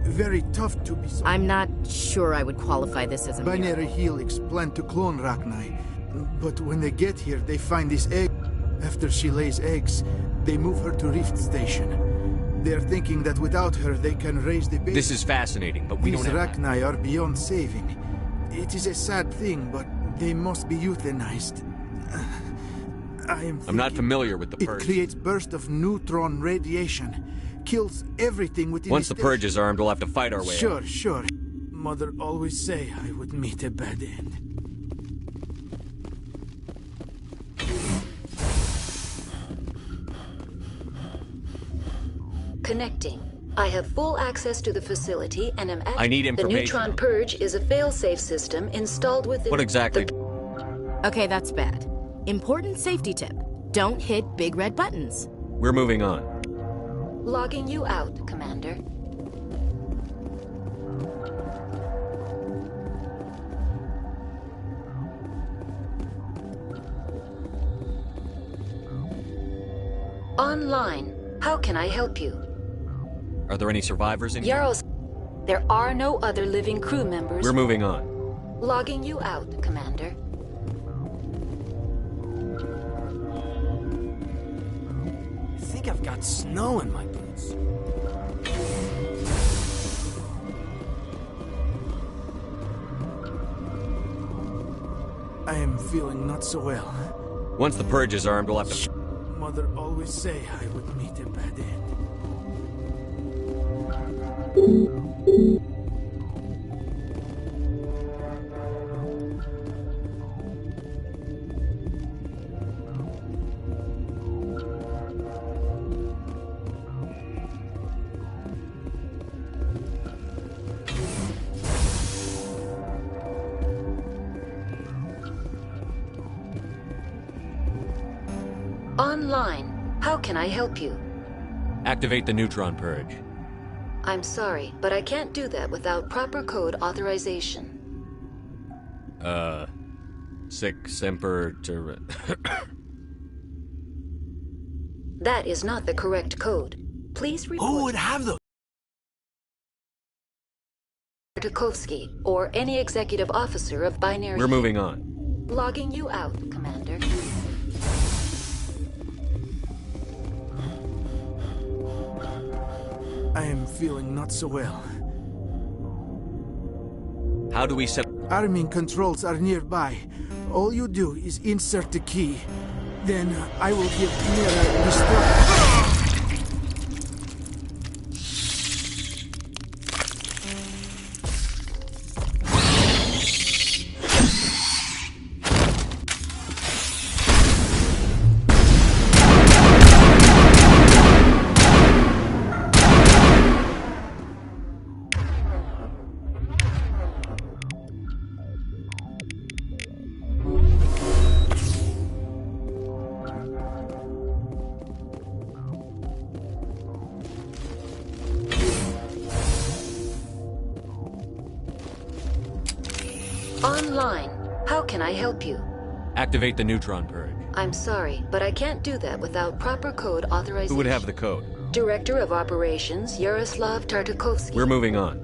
Very tough to be so. I'm not sure I would qualify this as a Binary Helix planned to clone Ragnar. But when they get here, they find this egg. After she lays eggs, they move her to Rift Station. They're thinking that without her, they can raise the baby. This is fascinating, but we don't have Ragnar are beyond saving. It is a sad thing, but they must be euthanized. I'm not familiar with the Purge. It creates bursts of neutron radiation. Kills everything within. Once the Purge is armed, we'll have to fight our way out. Sure. Mother always say I would meet a bad end. Connecting. I have full access to the facility and am at I need information. The Neutron Purge is a fail-safe system installed within. What exactly? Okay, that's bad. Important safety tip. Don't hit big red buttons. We're moving on. Logging you out, Commander. Online. How can I help you? Are there any survivors in here? There are no other living crew members. We're moving on. Logging you out, Commander. I think I've got snow in my boots. I am feeling not so well. Once the Purge is armed, we'll have to... Mother always say I would meet a bad end. Online. How can I help you? Activate the Neutron Purge. I'm sorry, but I can't do that without proper code authorization. Sic Semper Ter... That is not the correct code. Please report. Who would have those? Tartakovsky, or any executive officer of Binary. We're moving on. Logging you out, Commander. I am feeling not so well. How do we set... Arming controls are nearby. All you do is insert the key. Then I will give Mira the Online. How can I help you? Activate the Neutron Purge. I'm sorry, but I can't do that without proper code authorization. Who would have the code? Director of Operations, Yaroslav Tartakovsky. We're moving on.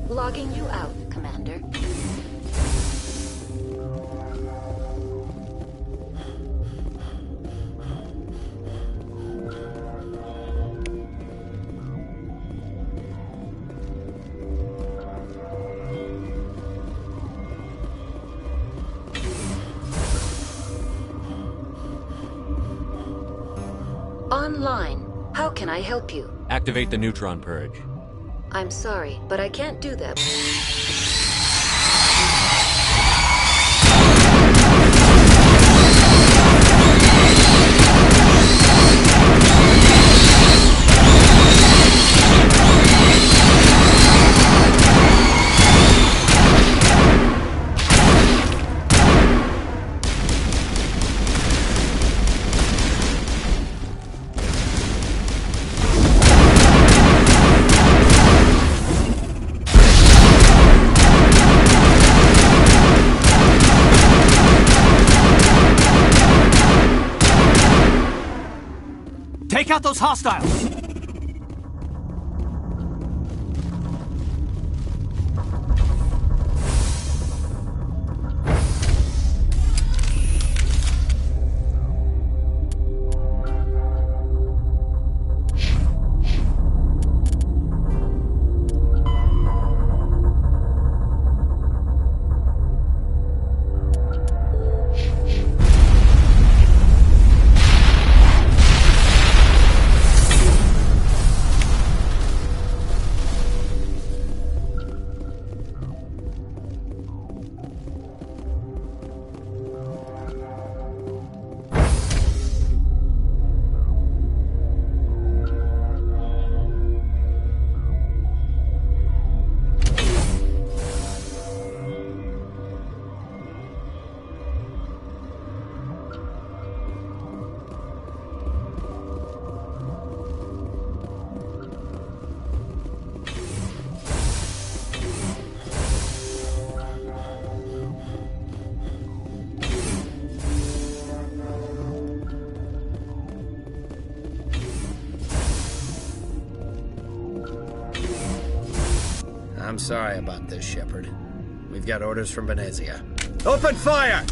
Logging you out, Commander. Online. How can I help you? Activate the neutron purge. I'm sorry, but I can't do that. Take out those hostiles! I'm sorry about this, Shepard. We've got orders from Venezia. Open fire!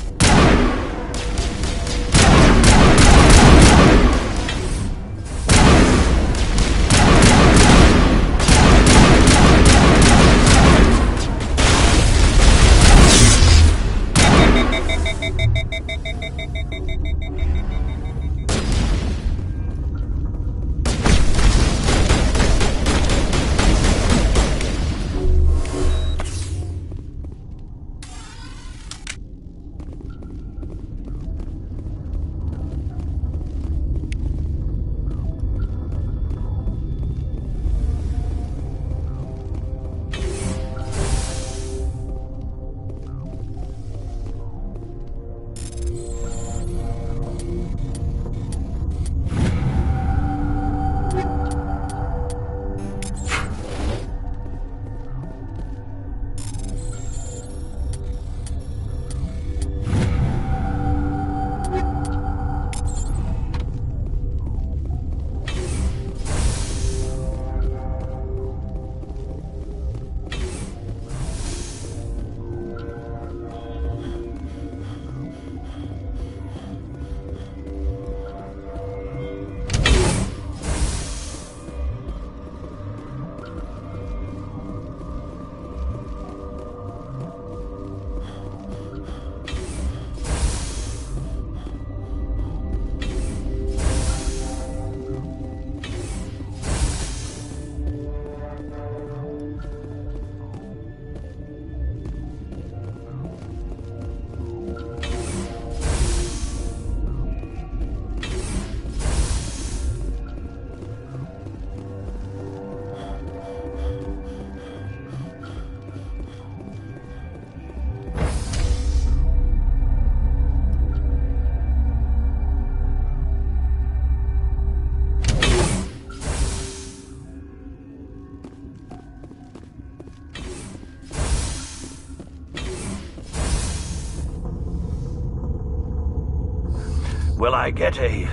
Will I get a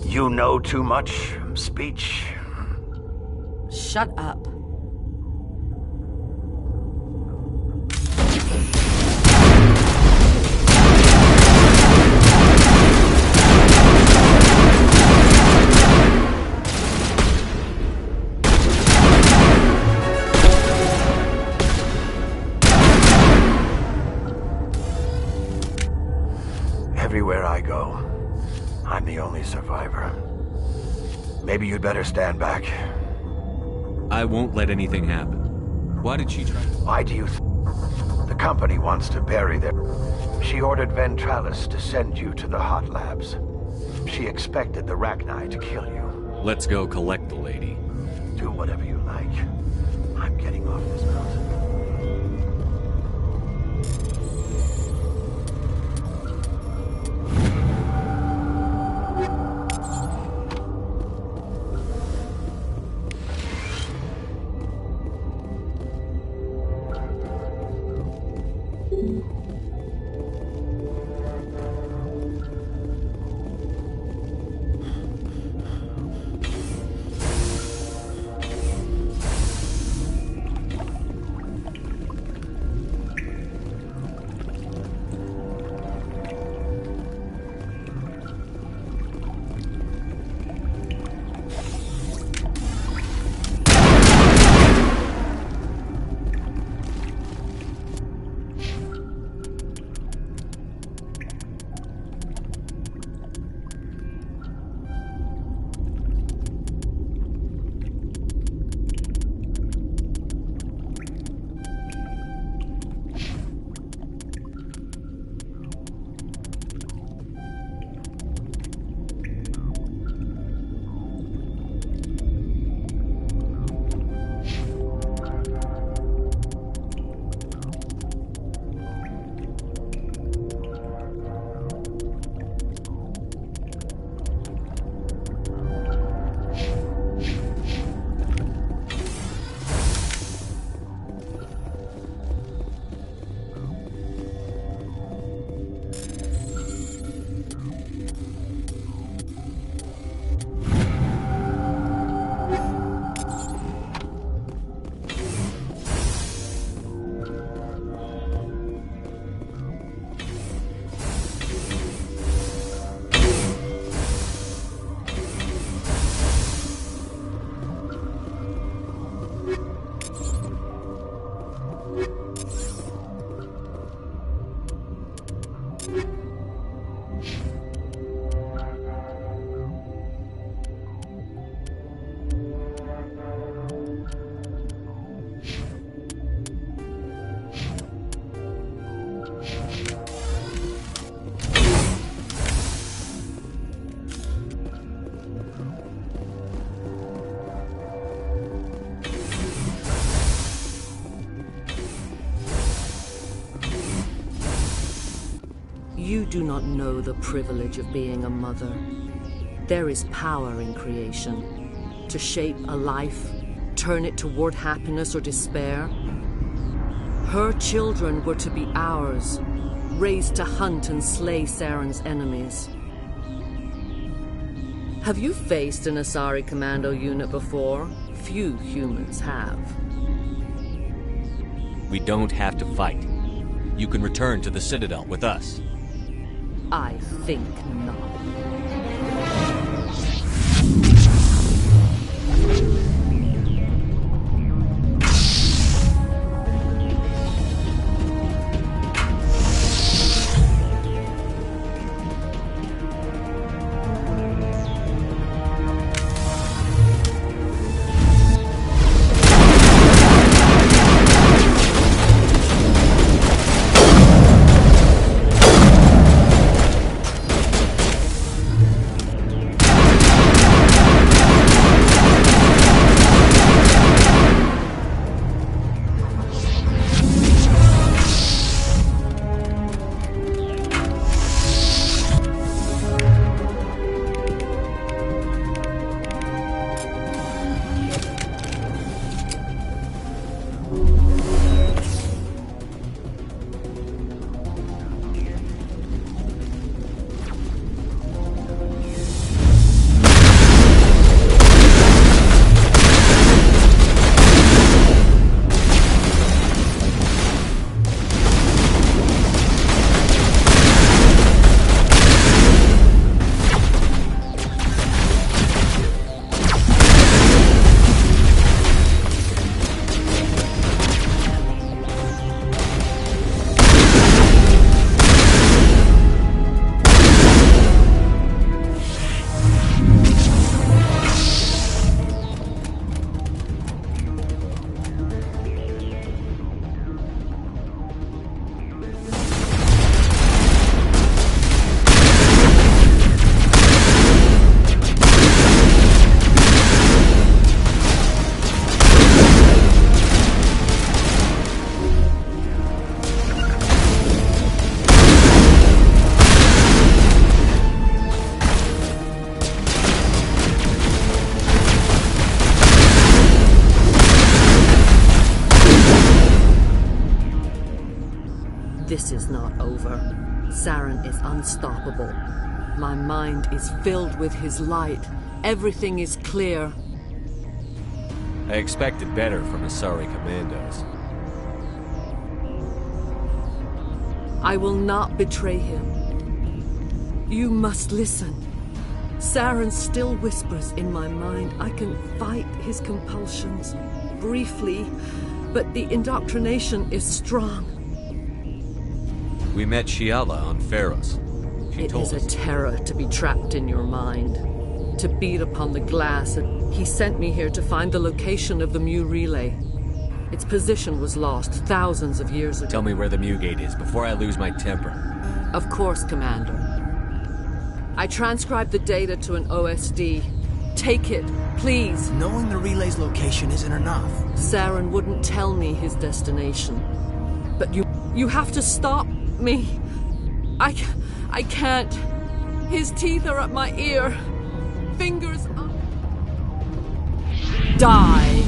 "you know too much" speech? Shut up. Everywhere I go, I'm the only survivor. Maybe you'd better stand back. I won't let anything happen. Why did she try? Why do you The company wants to bury their... She ordered Ventralis to send you to the hot labs. She expected the Rachni to kill you. Let's go collect the lady. Do whatever you like. I'm getting off this mountain. You do not know the privilege of being a mother. There is power in creation. To shape a life, turn it toward happiness or despair. Her children were to be ours, raised to hunt and slay Saren's enemies. Have you faced an Asari commando unit before? Few humans have. We don't have to fight. You can return to the Citadel with us. I think not. This is not over. Saren is unstoppable. My mind is filled with his light. Everything is clear. I expected better from Asari commandos. I will not betray him. You must listen. Saren still whispers in my mind. I can fight his compulsions briefly, but the indoctrination is strong. We met Shiala on Pharos. She told us. It is a terror to be trapped in your mind, to beat upon the glass. He sent me here to find the location of the Mu relay. Its position was lost thousands of years ago. Tell me where the Mu gate is before I lose my temper. Of course, Commander. I transcribed the data to an OSD. Take it, please. Knowing the relay's location isn't enough. Saren wouldn't tell me his destination. But you have to stop me. I can't. His teeth are at my ear. Fingers up. Die.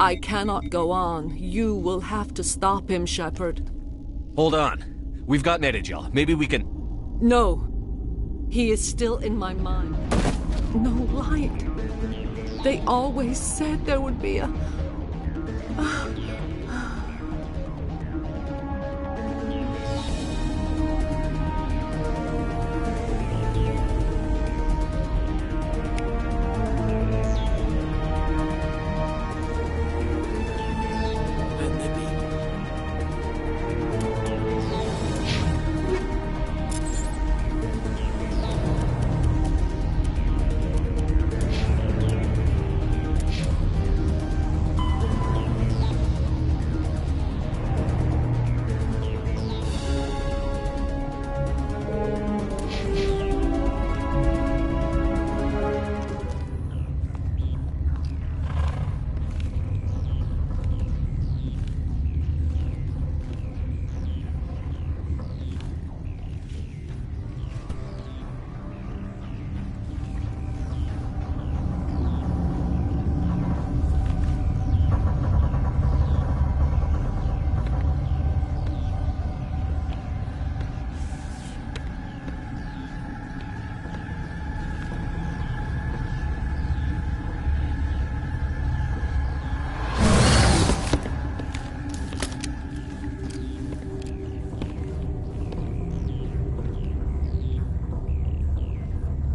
I cannot go on. You will have to stop him, Shepard. Hold on. We've got Medigel. Maybe we can... No. He is still in my mind. No light. They always said there would be a...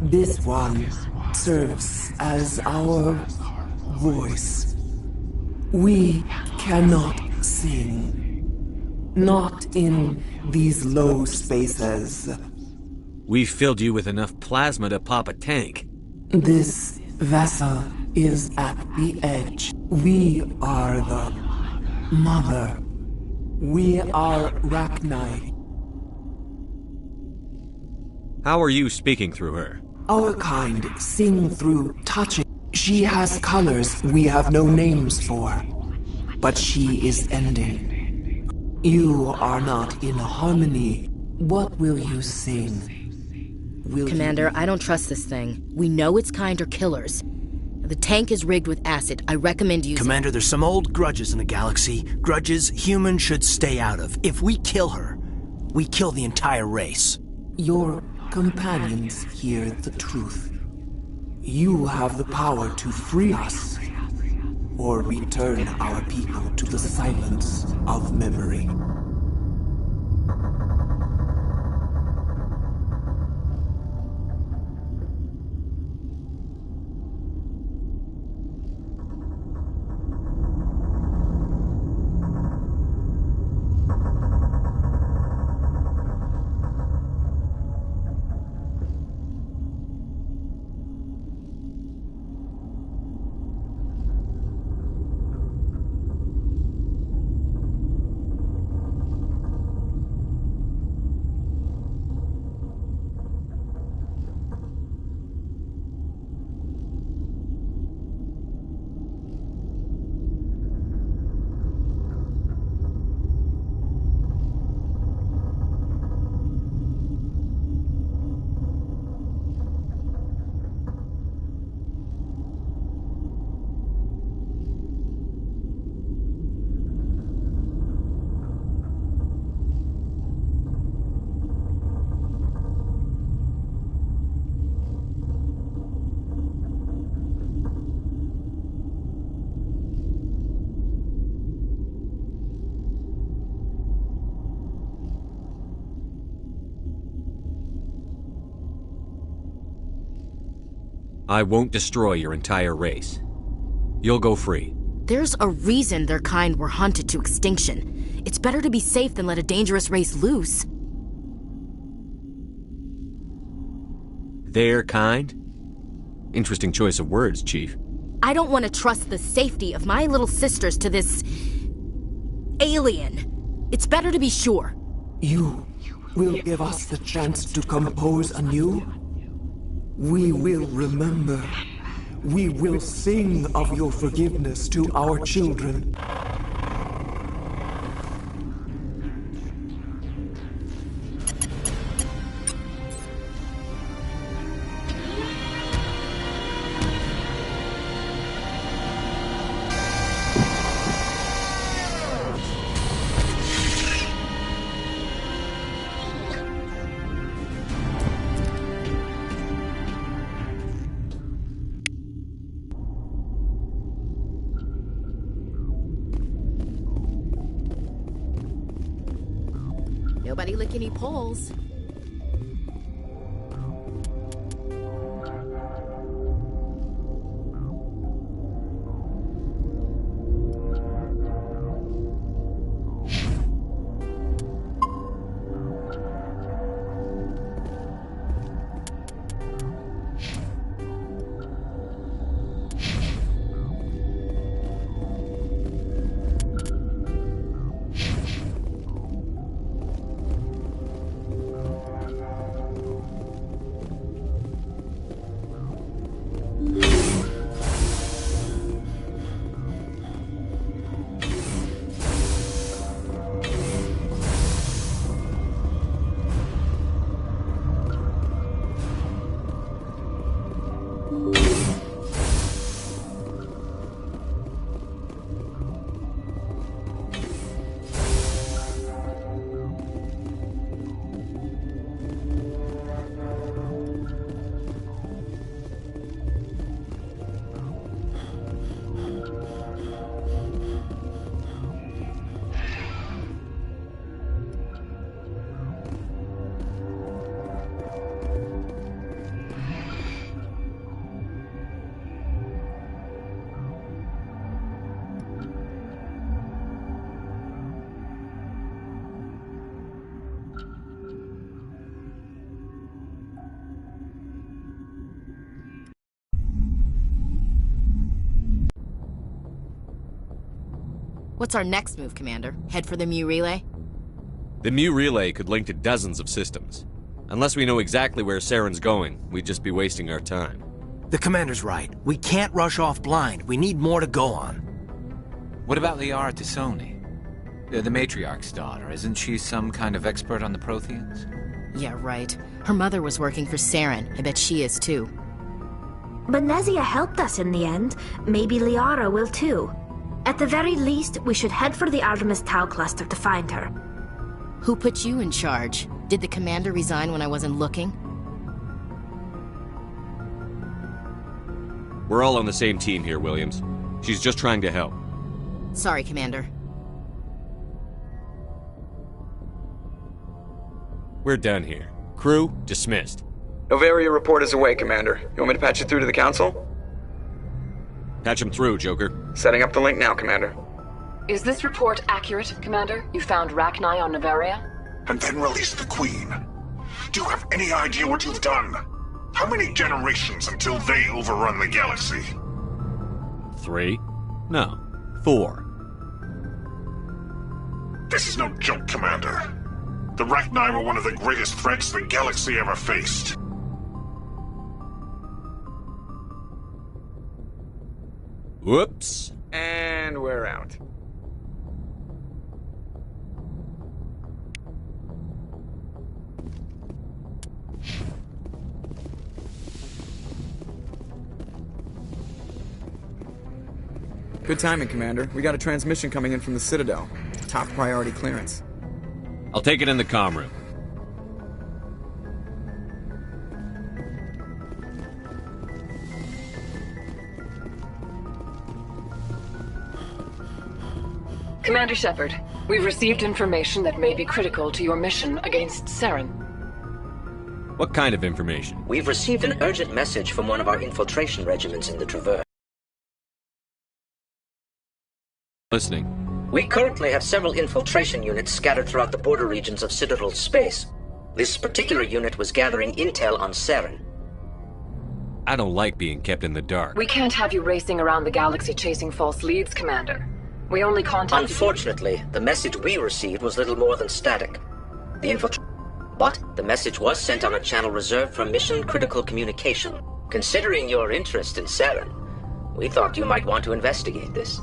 This one serves as our voice. We cannot sing. Not in these low spaces. We've filled you with enough plasma to pop a tank. This vessel is at the edge. We are the mother. We are Rachni. How are you speaking through her? Our kind sing through touching. She has colors we have no names for. But she is ending. You are not in harmony. What will you sing? Commander, I don't trust this thing. We know its kind are killers. The tank is rigged with acid. I recommend using... Commander, there's some old grudges in the galaxy. Grudges humans should stay out of. If we kill her, we kill the entire race. Your companions hear the truth. You have the power to free us, or return our people to the silence of memory. I won't destroy your entire race. You'll go free. There's a reason their kind were hunted to extinction. It's better to be safe than let a dangerous race loose. Their kind? Interesting choice of words, Chief. I don't want to trust the safety of my little sisters to this... alien. It's better to be sure. You will give us the chance to compose anew? We will remember. We will sing of your forgiveness to our children. Nobody lick any poles. What's our next move, Commander? Head for the Mu Relay? The Mu Relay could link to dozens of systems. Unless we know exactly where Saren's going, we'd just be wasting our time. The Commander's right. We can't rush off blind. We need more to go on. What about Liara T'Soni? The Matriarch's daughter. Isn't she some kind of expert on the Protheans? Yeah, right. Her mother was working for Saren. I bet she is too. But Nezia helped us in the end. Maybe Liara will too. At the very least, we should head for the Artemis Tau cluster to find her. Who put you in charge? Did the commander resign when I wasn't looking? We're all on the same team here, Williams. She's just trying to help. Sorry, Commander. We're done here. Crew, dismissed. Noveria report is away, Commander. You want me to patch it through to the Council? Patch him through, Joker. Setting up the link now, Commander. Is this report accurate, Commander? You found Rachni on Noveria? And then released the Queen. Do you have any idea what you've done? How many generations until they overrun the galaxy? 3? No, 4. This is no joke, Commander. The Rachni were one of the greatest threats the galaxy ever faced. Whoops. And we're out. Good timing, Commander. We got a transmission coming in from the Citadel. Top priority clearance. I'll take it in the comm room. Commander Shepard, we've received information that may be critical to your mission against Saren. What kind of information? We've received an urgent message from one of our infiltration regiments in the Traverse. Listening. We currently have several infiltration units scattered throughout the border regions of Citadel space. This particular unit was gathering intel on Saren. I don't like being kept in the dark. We can't have you racing around the galaxy chasing false leads, Commander. We only contacted... Unfortunately, the message we received was little more than static. But the message was sent on a channel reserved for mission-critical communication. Considering your interest in Saren, we thought you might want to investigate this.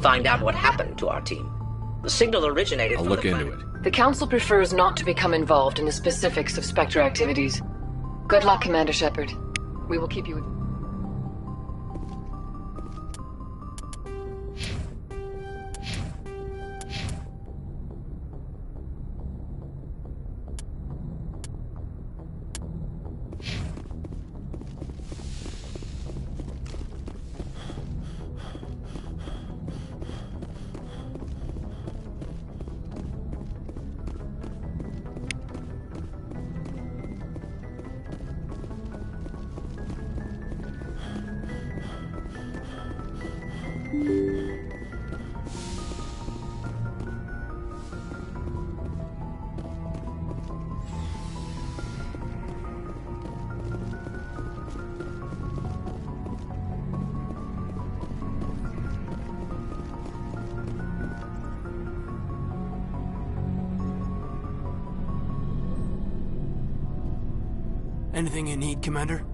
Find out what happened to our team. The signal originated I'll from look into it. The Council prefers not to become involved in the specifics of Spectre activities. Good luck, Commander Shepard. We will keep you... Anything you need, Commander?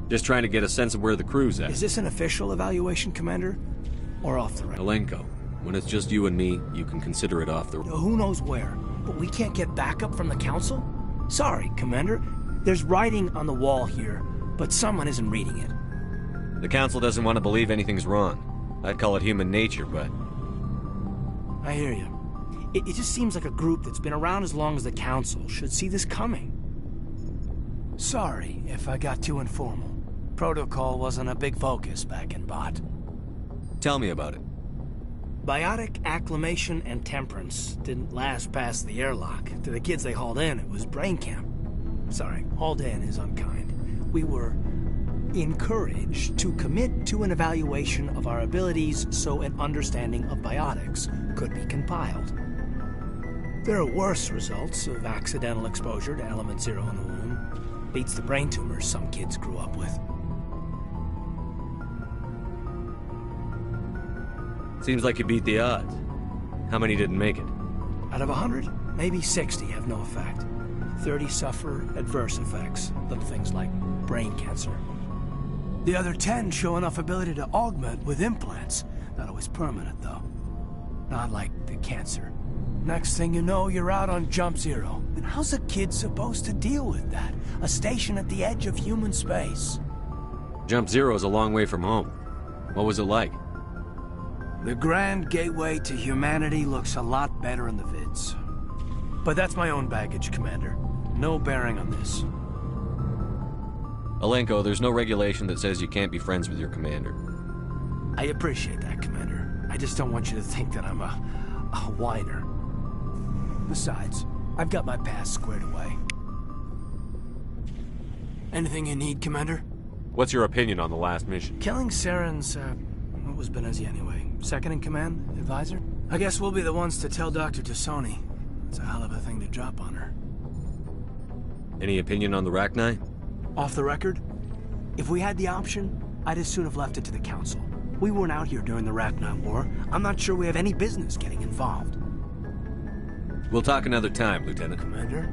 Just trying to get a sense of where the crew's at. Is this an official evaluation, Commander? Or off the record? Alenko, when it's just you and me, you can consider it off the... Who knows where? But we can't get backup from the Council? Sorry, Commander. There's writing on the wall here, but someone isn't reading it. The Council doesn't want to believe anything's wrong. I'd call it human nature, but... I hear you. It just seems like a group that's been around as long as the Council should see this coming. Sorry if I got too informal. Protocol wasn't a big focus back in Bot. Tell me about it. Biotic acclimation and temperance didn't last past the airlock. To the kids they hauled in, it was brain camp. Sorry, hauled in is unkind. We were encouraged to commit to an evaluation of our abilities so an understanding of biotics could be compiled. There are worse results of accidental exposure to Element Zero in the womb. Beats the brain tumors some kids grew up with. Seems like you beat the odds. How many didn't make it? Out of 100, maybe 60 have no effect. 30 suffer adverse effects, little things like brain cancer. The other 10 show enough ability to augment with implants. Not always permanent, though. Not like the cancer. Next thing you know, you're out on Jump Zero. And how's a kid supposed to deal with that? A station at the edge of human space. Jump Zero's a long way from home. What was it like? The grand gateway to humanity looks a lot better in the vids. But that's my own baggage, Commander. No bearing on this. Alenko, there's no regulation that says you can't be friends with your commander. I appreciate that, Commander. I just don't want you to think that I'm a whiner. Besides, I've got my past squared away. Anything you need, Commander? What's your opinion on the last mission? Killing Saren's, what was Benezia anyway? Second in command? Advisor? I guess we'll be the ones to tell Dr. Tassoni. It's a hell of a thing to drop on her. Any opinion on the Rachni? Off the record? If we had the option, I'd as soon have left it to the Council. We weren't out here during the Rachni War. I'm not sure we have any business getting involved. We'll talk another time, Lieutenant. Commander?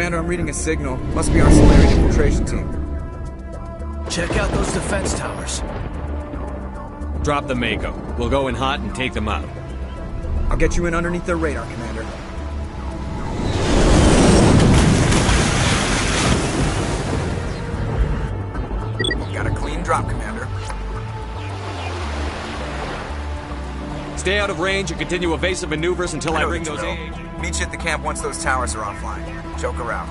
Commander, I'm reading a signal. Must be our Solarian infiltration team. Check out those defense towers. Drop the Mako. We'll go in hot and take them out. I'll get you in underneath their radar, Commander. Got a clean drop, Commander. Stay out of range and continue evasive maneuvers until I bring those AA. Meet you at the camp once those towers are offline. Joker out.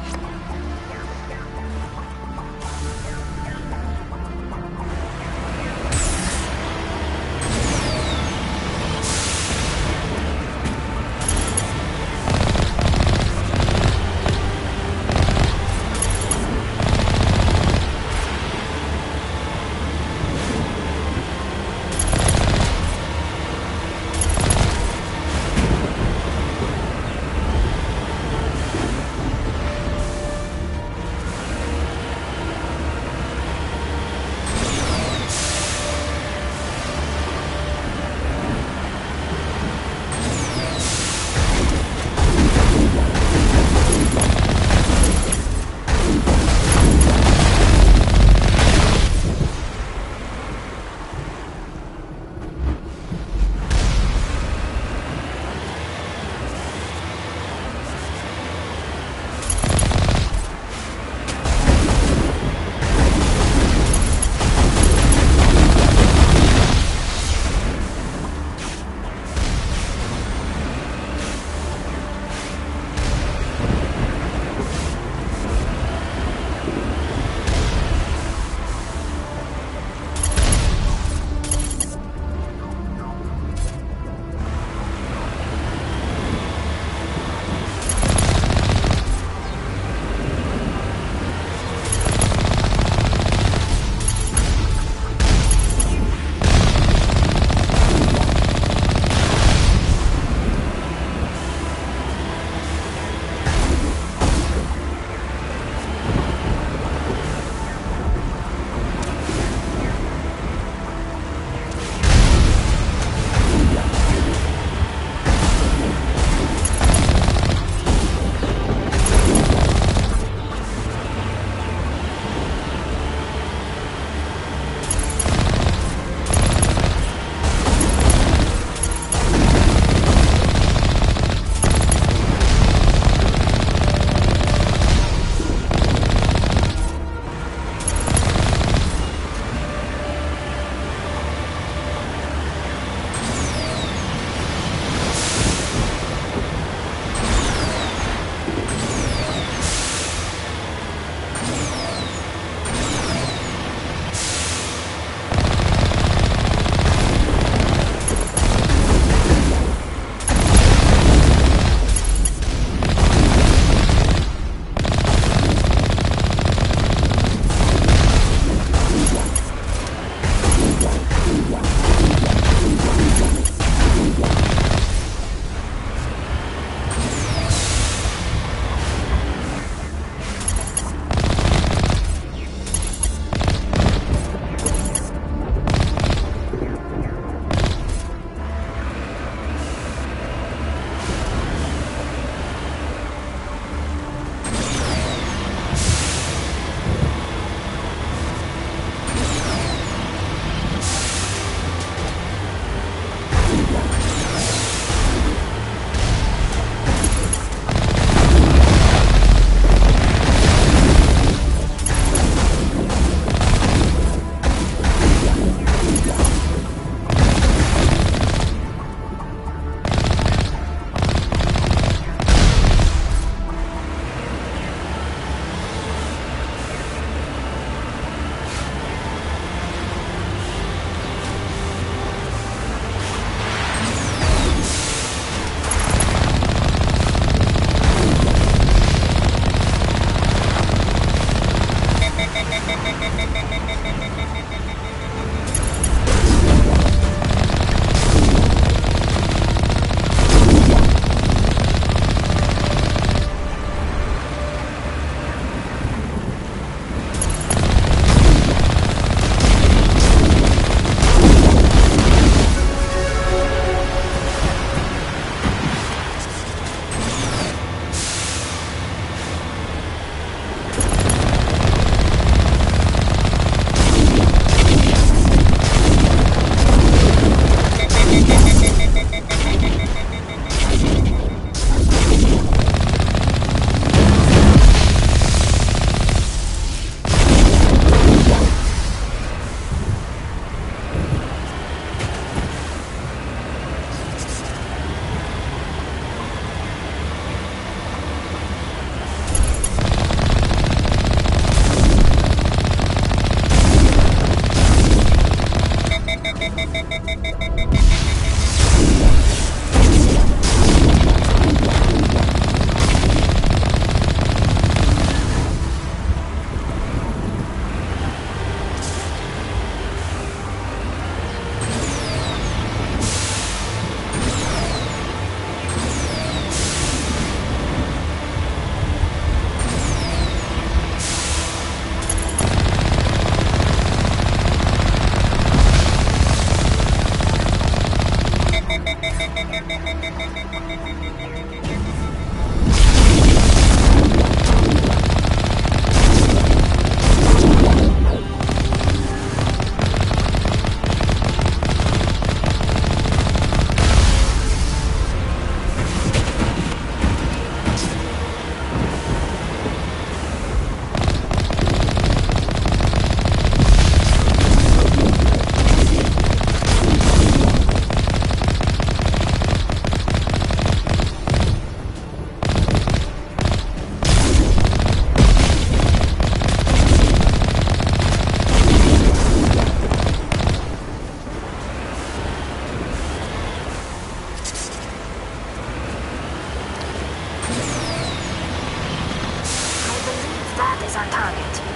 That is our target.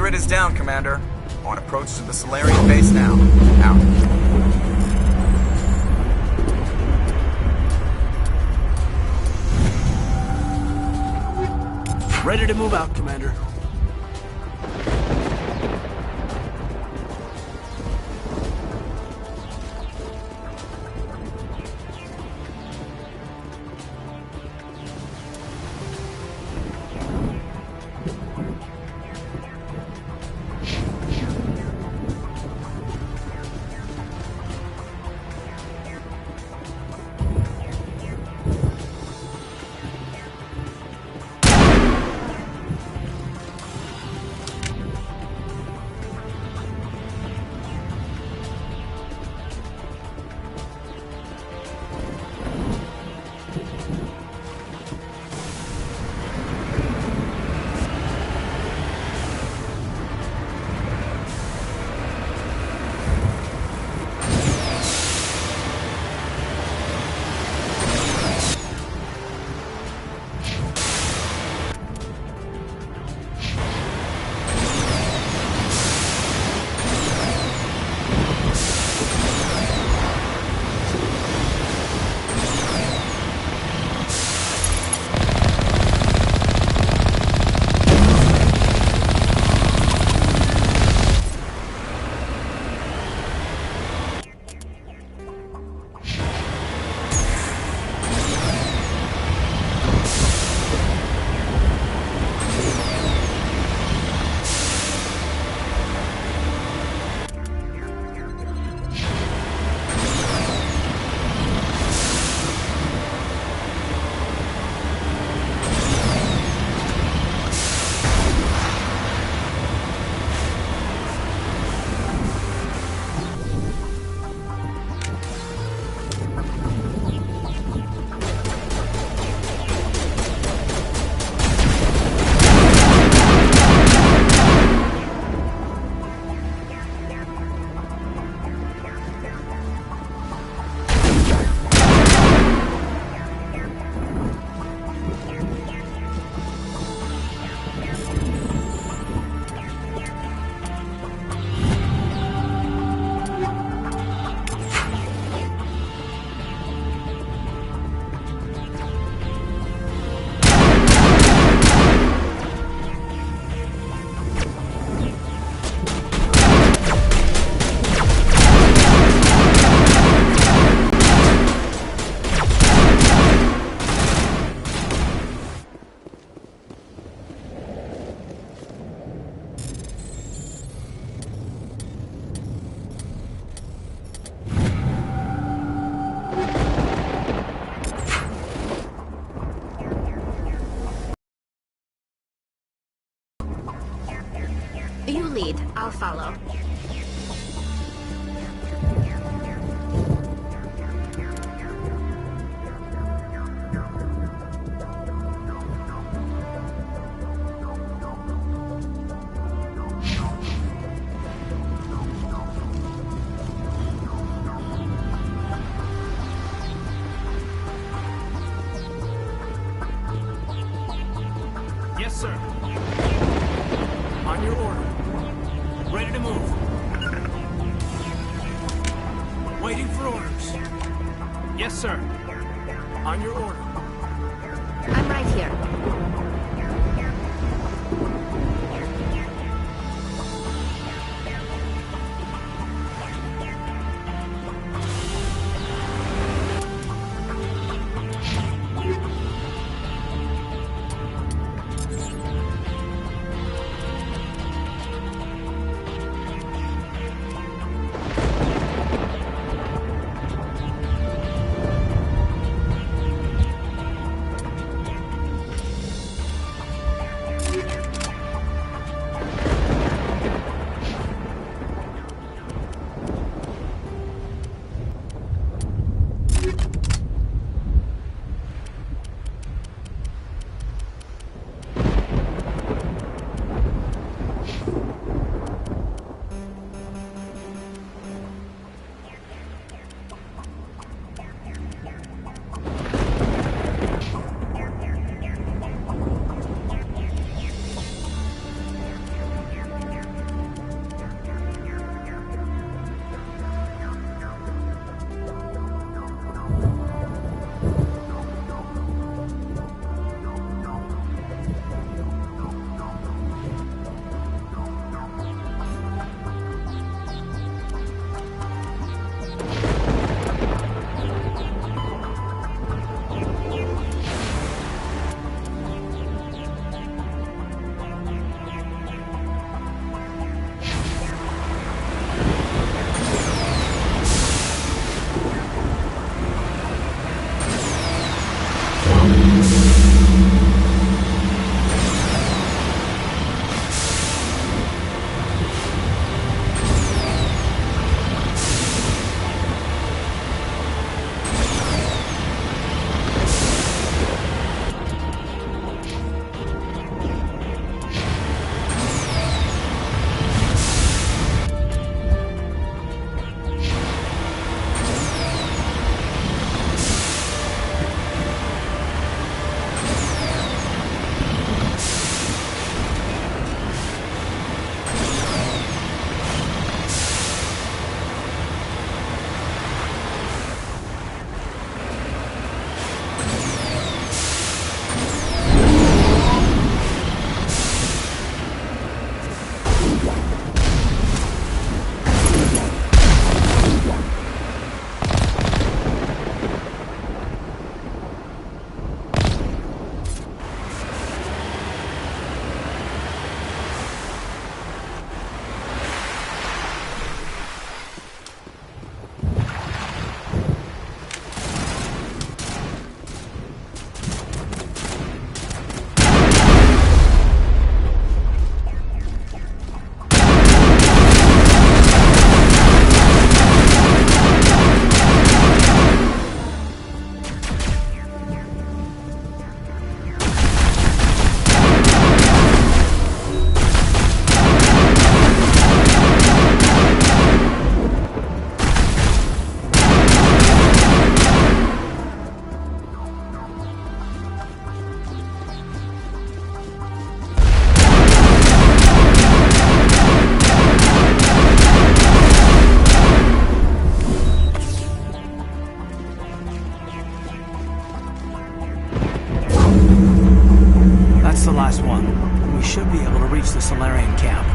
grid is down, Commander. On approach to the Solarian base now. Out. Ready to move out, Commander. You lead. I'll follow. Yes, sir. On your order. Ready to move. Waiting for orders. Yes, sir. On your order. I'm right here. last one. We should be able to reach the Solarian camp.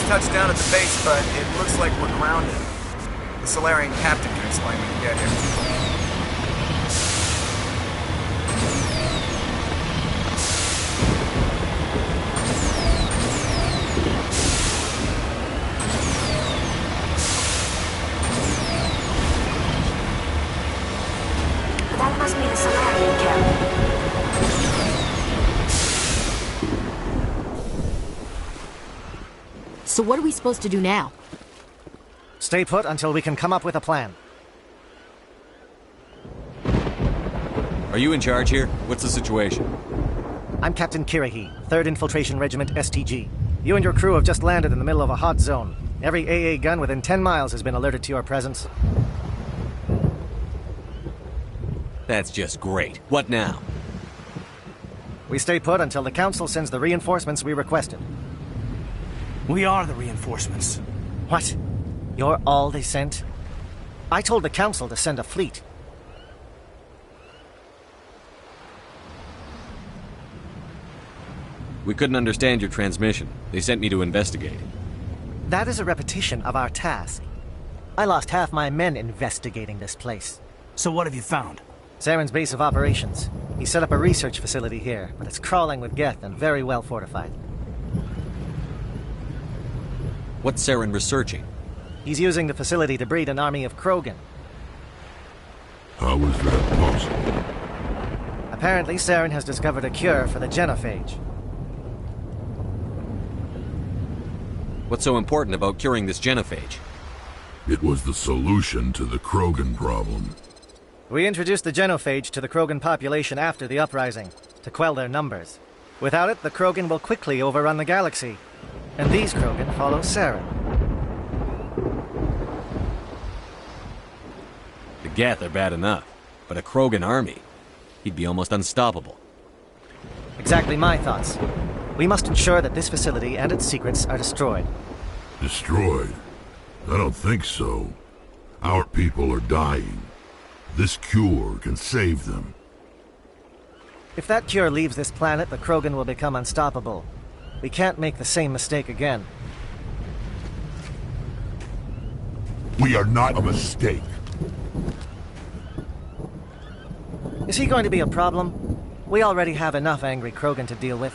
Touched down at the base, but it looks like we're grounded. The Solarian captain can explain when we get here. That must be the Solarian camp. So what are we supposed to do now? Stay put until we can come up with a plan. Are you in charge here? What's the situation? I'm Captain Kirahi, 3rd Infiltration Regiment STG. You and your crew have just landed in the middle of a hot zone. Every AA gun within 10 miles has been alerted to your presence. That's just great. What now? We stay put until the Council sends the reinforcements we requested. We are the reinforcements. What? You're all they sent? I told the Council to send a fleet. We couldn't understand your transmission. They sent me to investigate. That is a repetition of our task. I lost half my men investigating this place. So what have you found? Saren's base of operations. He set up a research facility here, but it's crawling with Geth and very well fortified. What's Saren researching? He's using the facility to breed an army of Krogan. How is that possible? Apparently, Saren has discovered a cure for the genophage. What's so important about curing this genophage? It was the solution to the Krogan problem. We introduced the genophage to the Krogan population after the uprising, to quell their numbers. Without it, the Krogan will quickly overrun the galaxy. And these Krogan follow Saren. The Geth are bad enough, but a Krogan army, he'd be almost unstoppable. Exactly my thoughts. We must ensure that this facility and its secrets are destroyed. Destroyed? I don't think so. Our people are dying. This cure can save them. If that cure leaves this planet, the Krogan will become unstoppable. We can't make the same mistake again. We are not a mistake. Is he going to be a problem? We already have enough angry Krogan to deal with.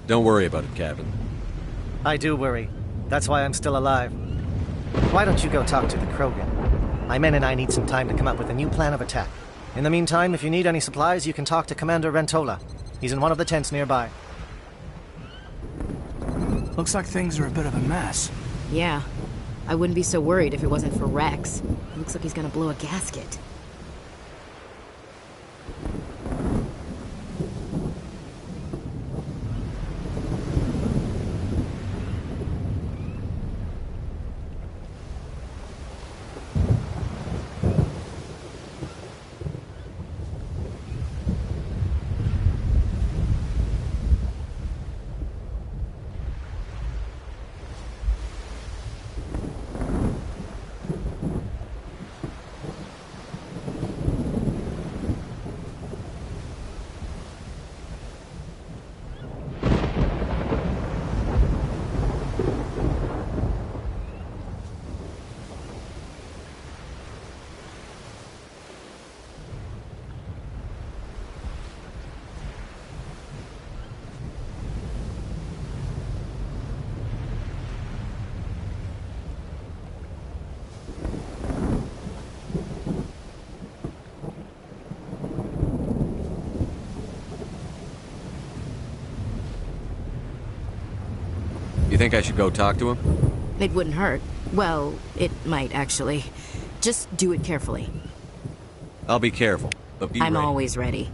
Don't worry about it, Captain. I do worry. That's why I'm still alive. Why don't you go talk to the Krogan? My men and I need some time to come up with a new plan of attack. In the meantime, if you need any supplies, you can talk to Commander Rentola. He's in one of the tents nearby. Looks like things are a bit of a mess. Yeah. I wouldn't be so worried if it wasn't for Rex. Looks like he's gonna blow a gasket. You think I should go talk to him? It wouldn't hurt. Well, it might actually. Just do it carefully. I'll be careful, but be I'm ready. always ready.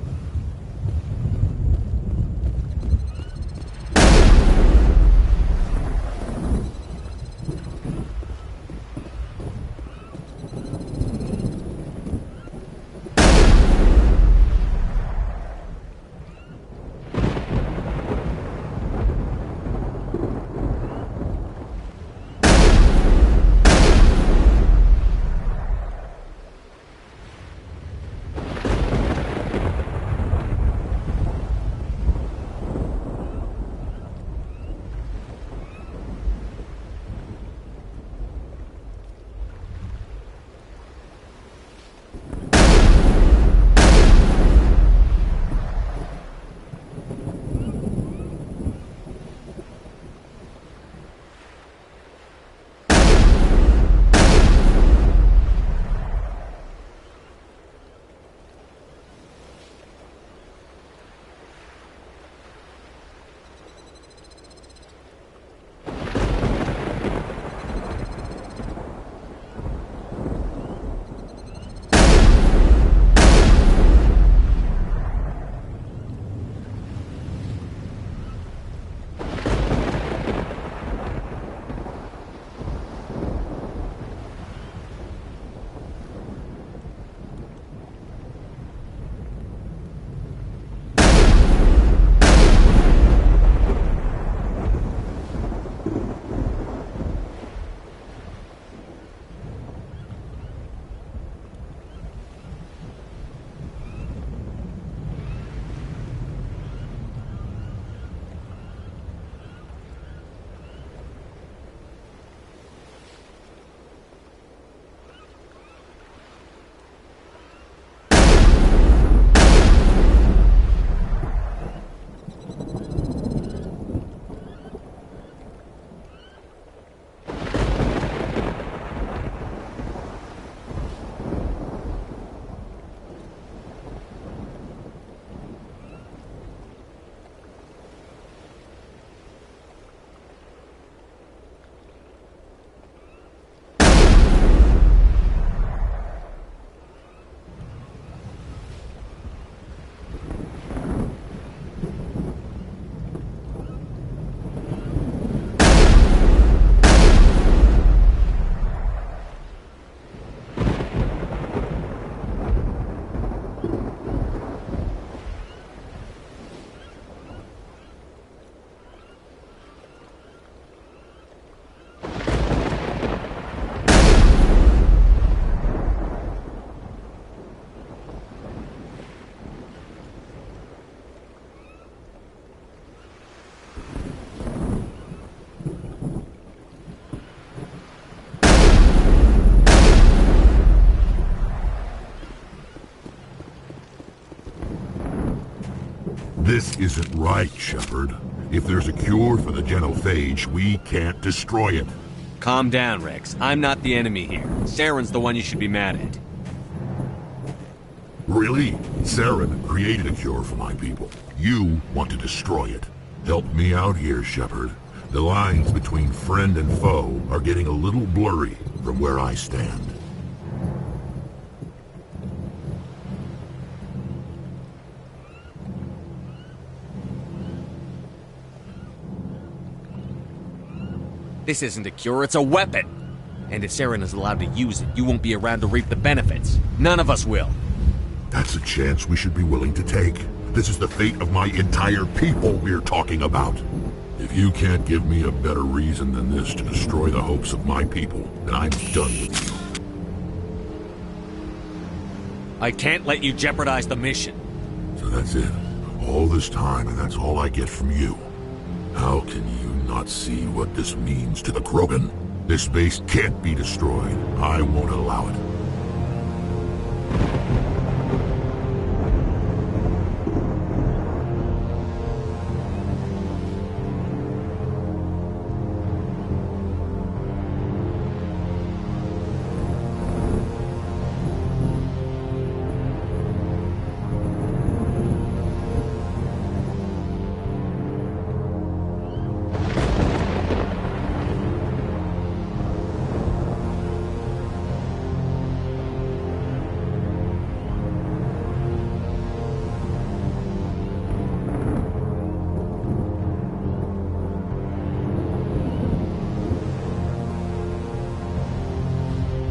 This isn't right, Shepard. If there's a cure for the genophage, we can't destroy it. Calm down, Rex. I'm not the enemy here. Saren's the one you should be mad at. Really? Saren created a cure for my people. You want to destroy it. Help me out here, Shepard. The lines between friend and foe are getting a little blurry from where I stand. This isn't a cure, it's a weapon! And if Saren is allowed to use it, you won't be around to reap the benefits. None of us will. That's a chance we should be willing to take. This is the fate of my entire people we're talking about. If you can't give me a better reason than this to destroy the hopes of my people, then I'm done with you. I can't let you jeopardize the mission. So that's it. All this time, and that's all I get from you. How can you not see what this means to the Krogan? This base can't be destroyed. I won't allow it.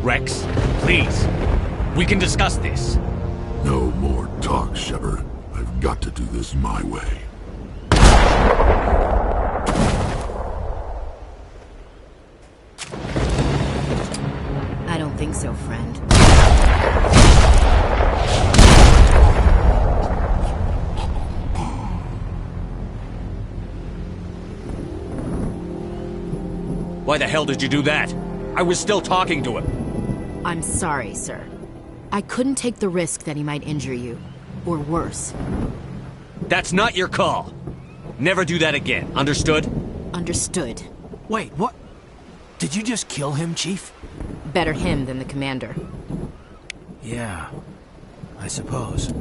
Rex, please. We can discuss this. No more talk, Shepard. I've got to do this my way. I don't think so, friend. Why the hell did you do that? I was still talking to him. I'm sorry, sir. I couldn't take the risk that he might injure you. Or worse. That's not your call. Never do that again. Understood? Understood. Wait, what? Did you just kill him, Chief? Better him than the commander. Yeah, I suppose.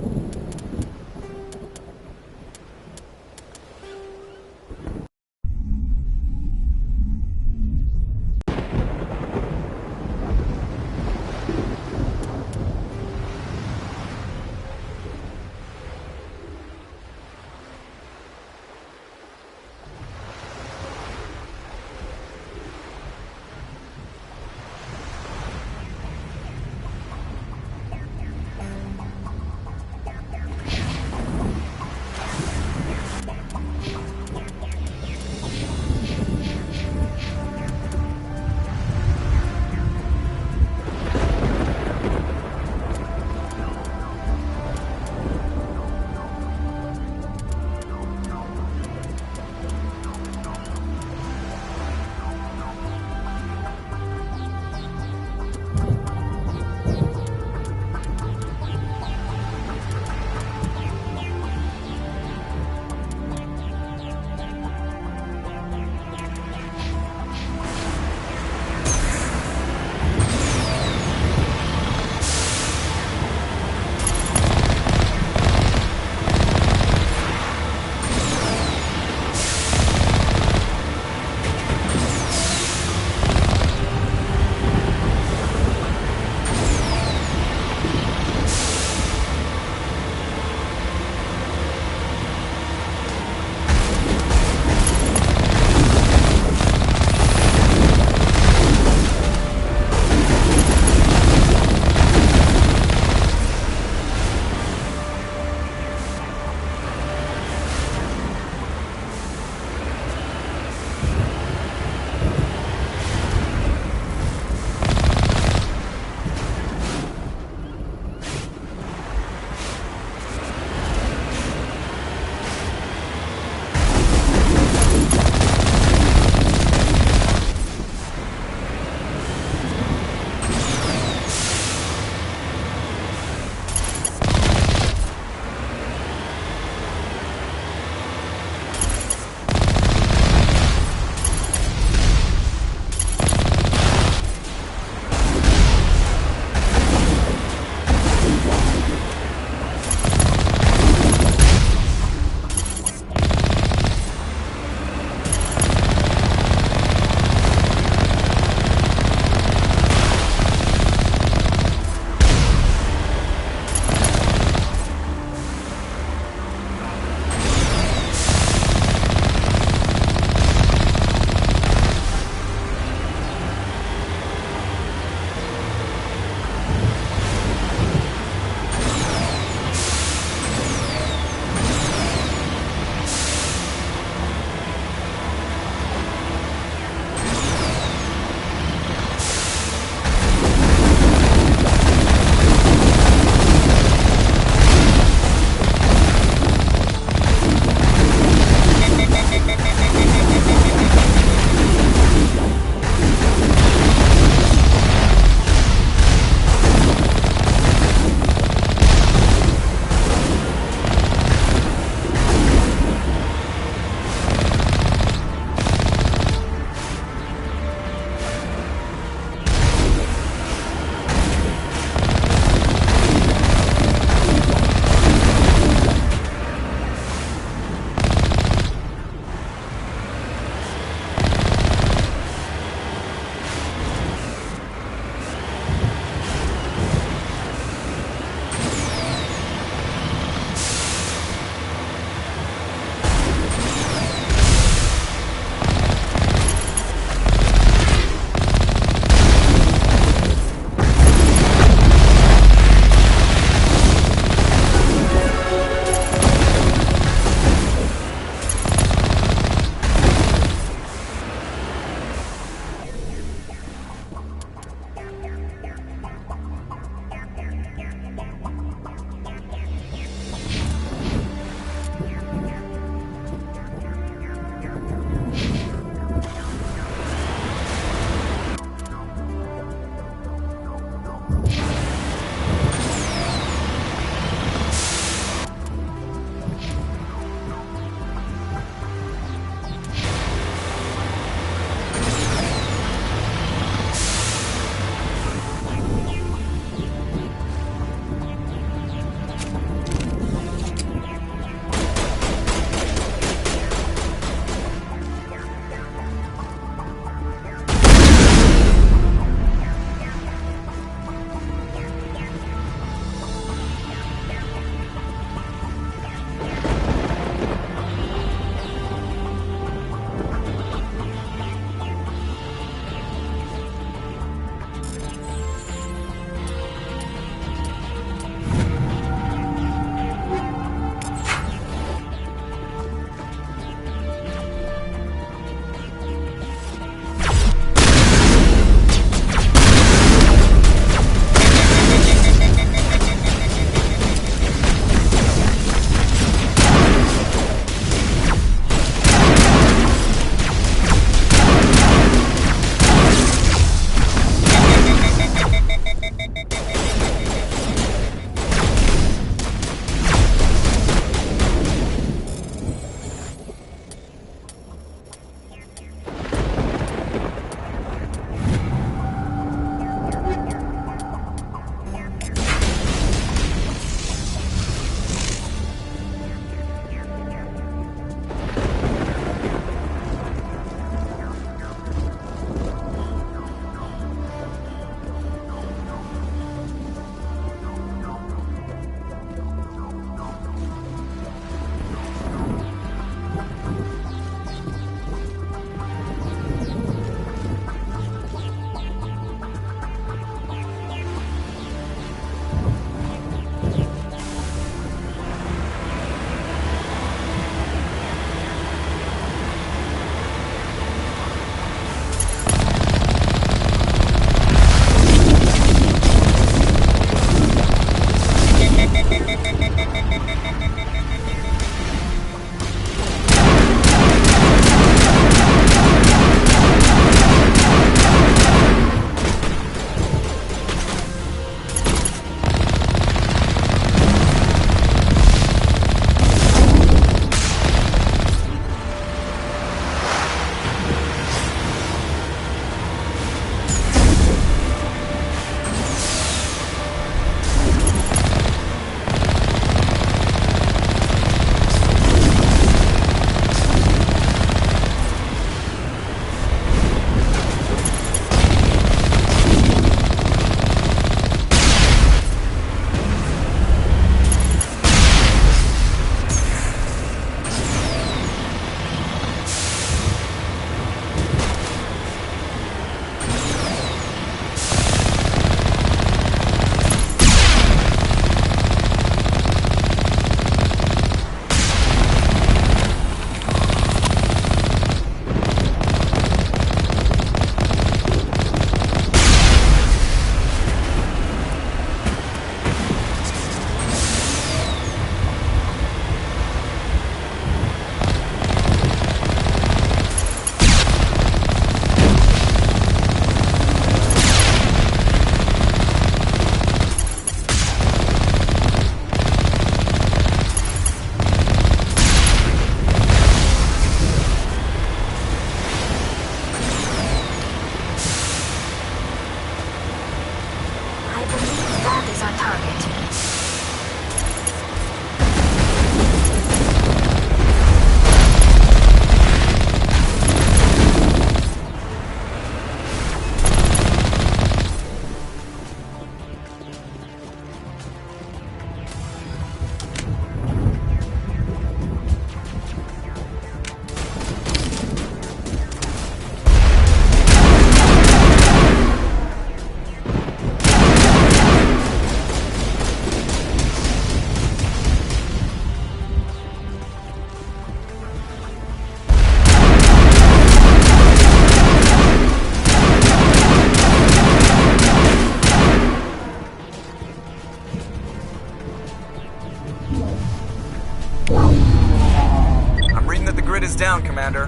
down, Commander.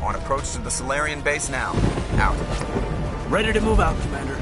On approach to the Salarian base now. Out. Ready to move out, Commander.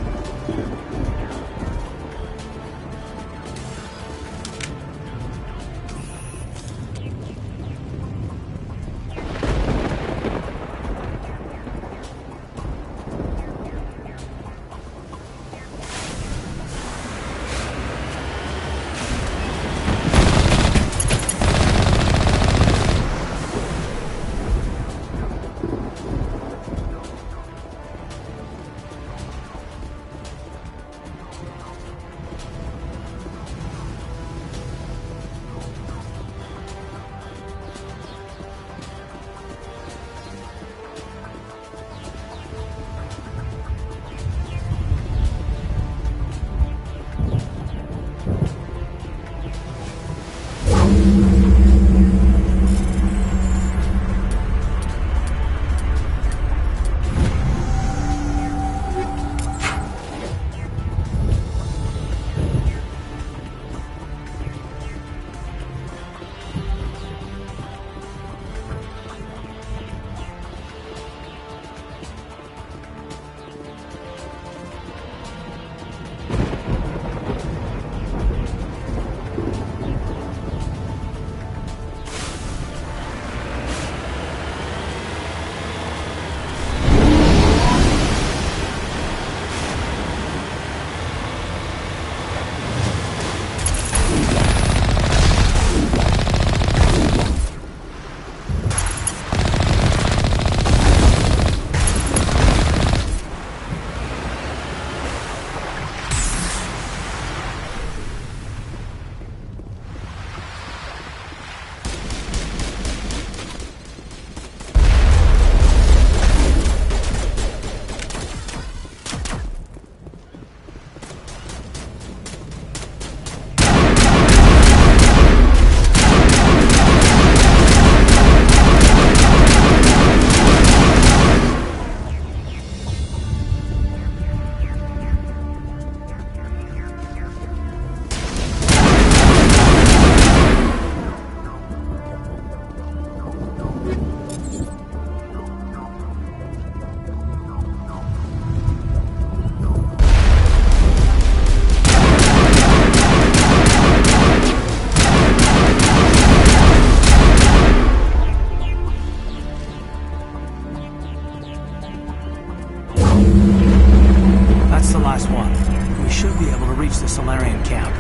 should be able to reach the Solarian camp.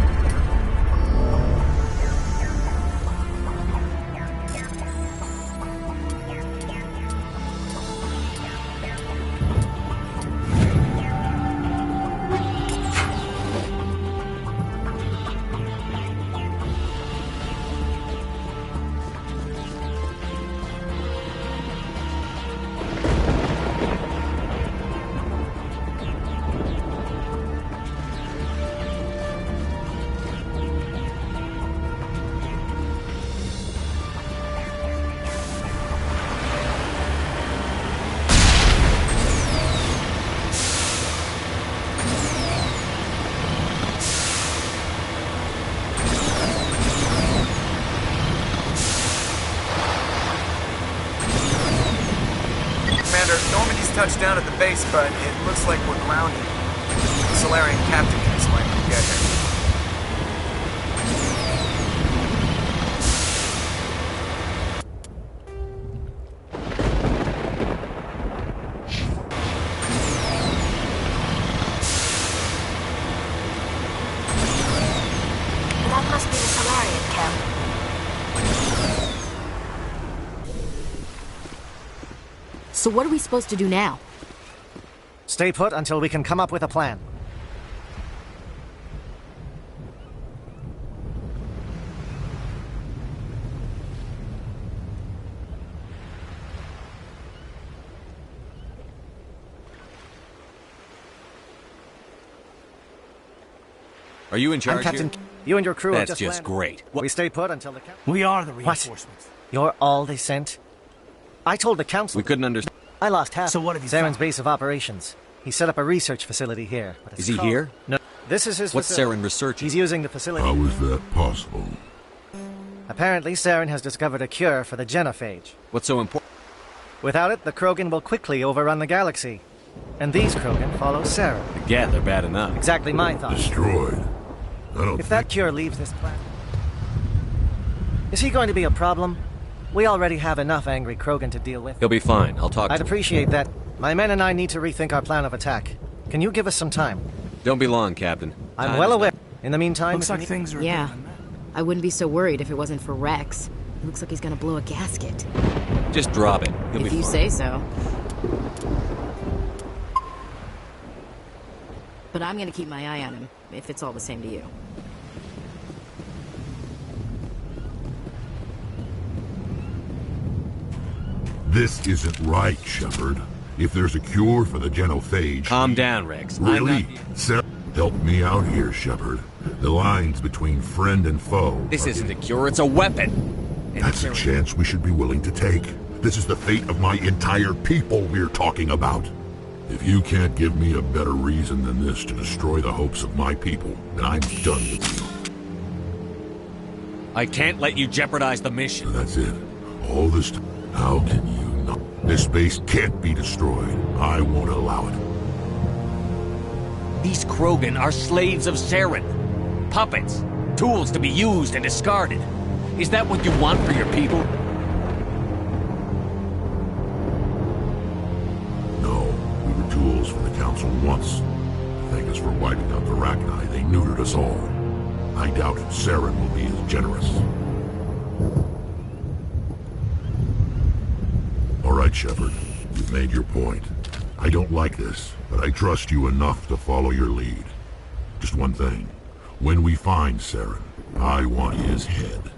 Normandy's touched down at the base, but it looks like we're grounded. The Solarian captain can explain when we get here. That must be the Solarian camp. So what are we supposed to do now? Stay put until we can come up with a plan. Are you in charge I'm Captain. here? You and your crew have That's just just landed. great. We stay put until the captain... We are the reinforcements. You're all they sent? I told the council... We couldn't understand. I lost half. So what have you Saren's found? base of operations. He set up a research facility here. But it's Is he called- here? No. This is his What's facility. Saren researching? He's using the facility. How is that possible? Apparently, Saren has discovered a cure for the genophage. What's so important? Without it, the Krogan will quickly overrun the galaxy. And these Krogan follow Saren. Yeah, they're bad enough. Exactly my thought. Destroyed. I don't If that cure leaves this planet... Is he going to be a problem? We already have enough angry Krogan to deal with. He'll be fine. I'll talk to I'd him. appreciate that. My men and I need to rethink our plan of attack. Can you give us some time? Don't be long, Captain. I'm Time well is aware. In the meantime... Looks like things are... Yeah. I wouldn't be so worried if it wasn't for Rex. He looks like he's gonna blow a gasket. Just drop it. He'll If be you fine. say so. But I'm gonna keep my eye on him, if it's all the same to you. This isn't right, Shepard. If there's a cure for the genophage... Calm down, Rex. I'm Really? not... Sarah, help me out here, Shepard. The lines between friend and foe... This isn't a cure, it's a weapon. That's a chance we should be willing to take. This is the fate of my entire people we're talking about. If you can't give me a better reason than this to destroy the hopes of my people, then I'm done with you. I can't let you jeopardize the mission. That's it. All this time. How can you not? This base can't be destroyed. I won't allow it. These Krogan are slaves of Saren. Puppets. Tools to be used and discarded. Is that what you want for your people? No, we were tools for the Council once. Thank us for wiping out the Rachni. They neutered us all. I doubt Saren will be as generous. All right, Shepard. You've made your point. I don't like this, but I trust you enough to follow your lead. Just one thing. When we find Saren, I want his head.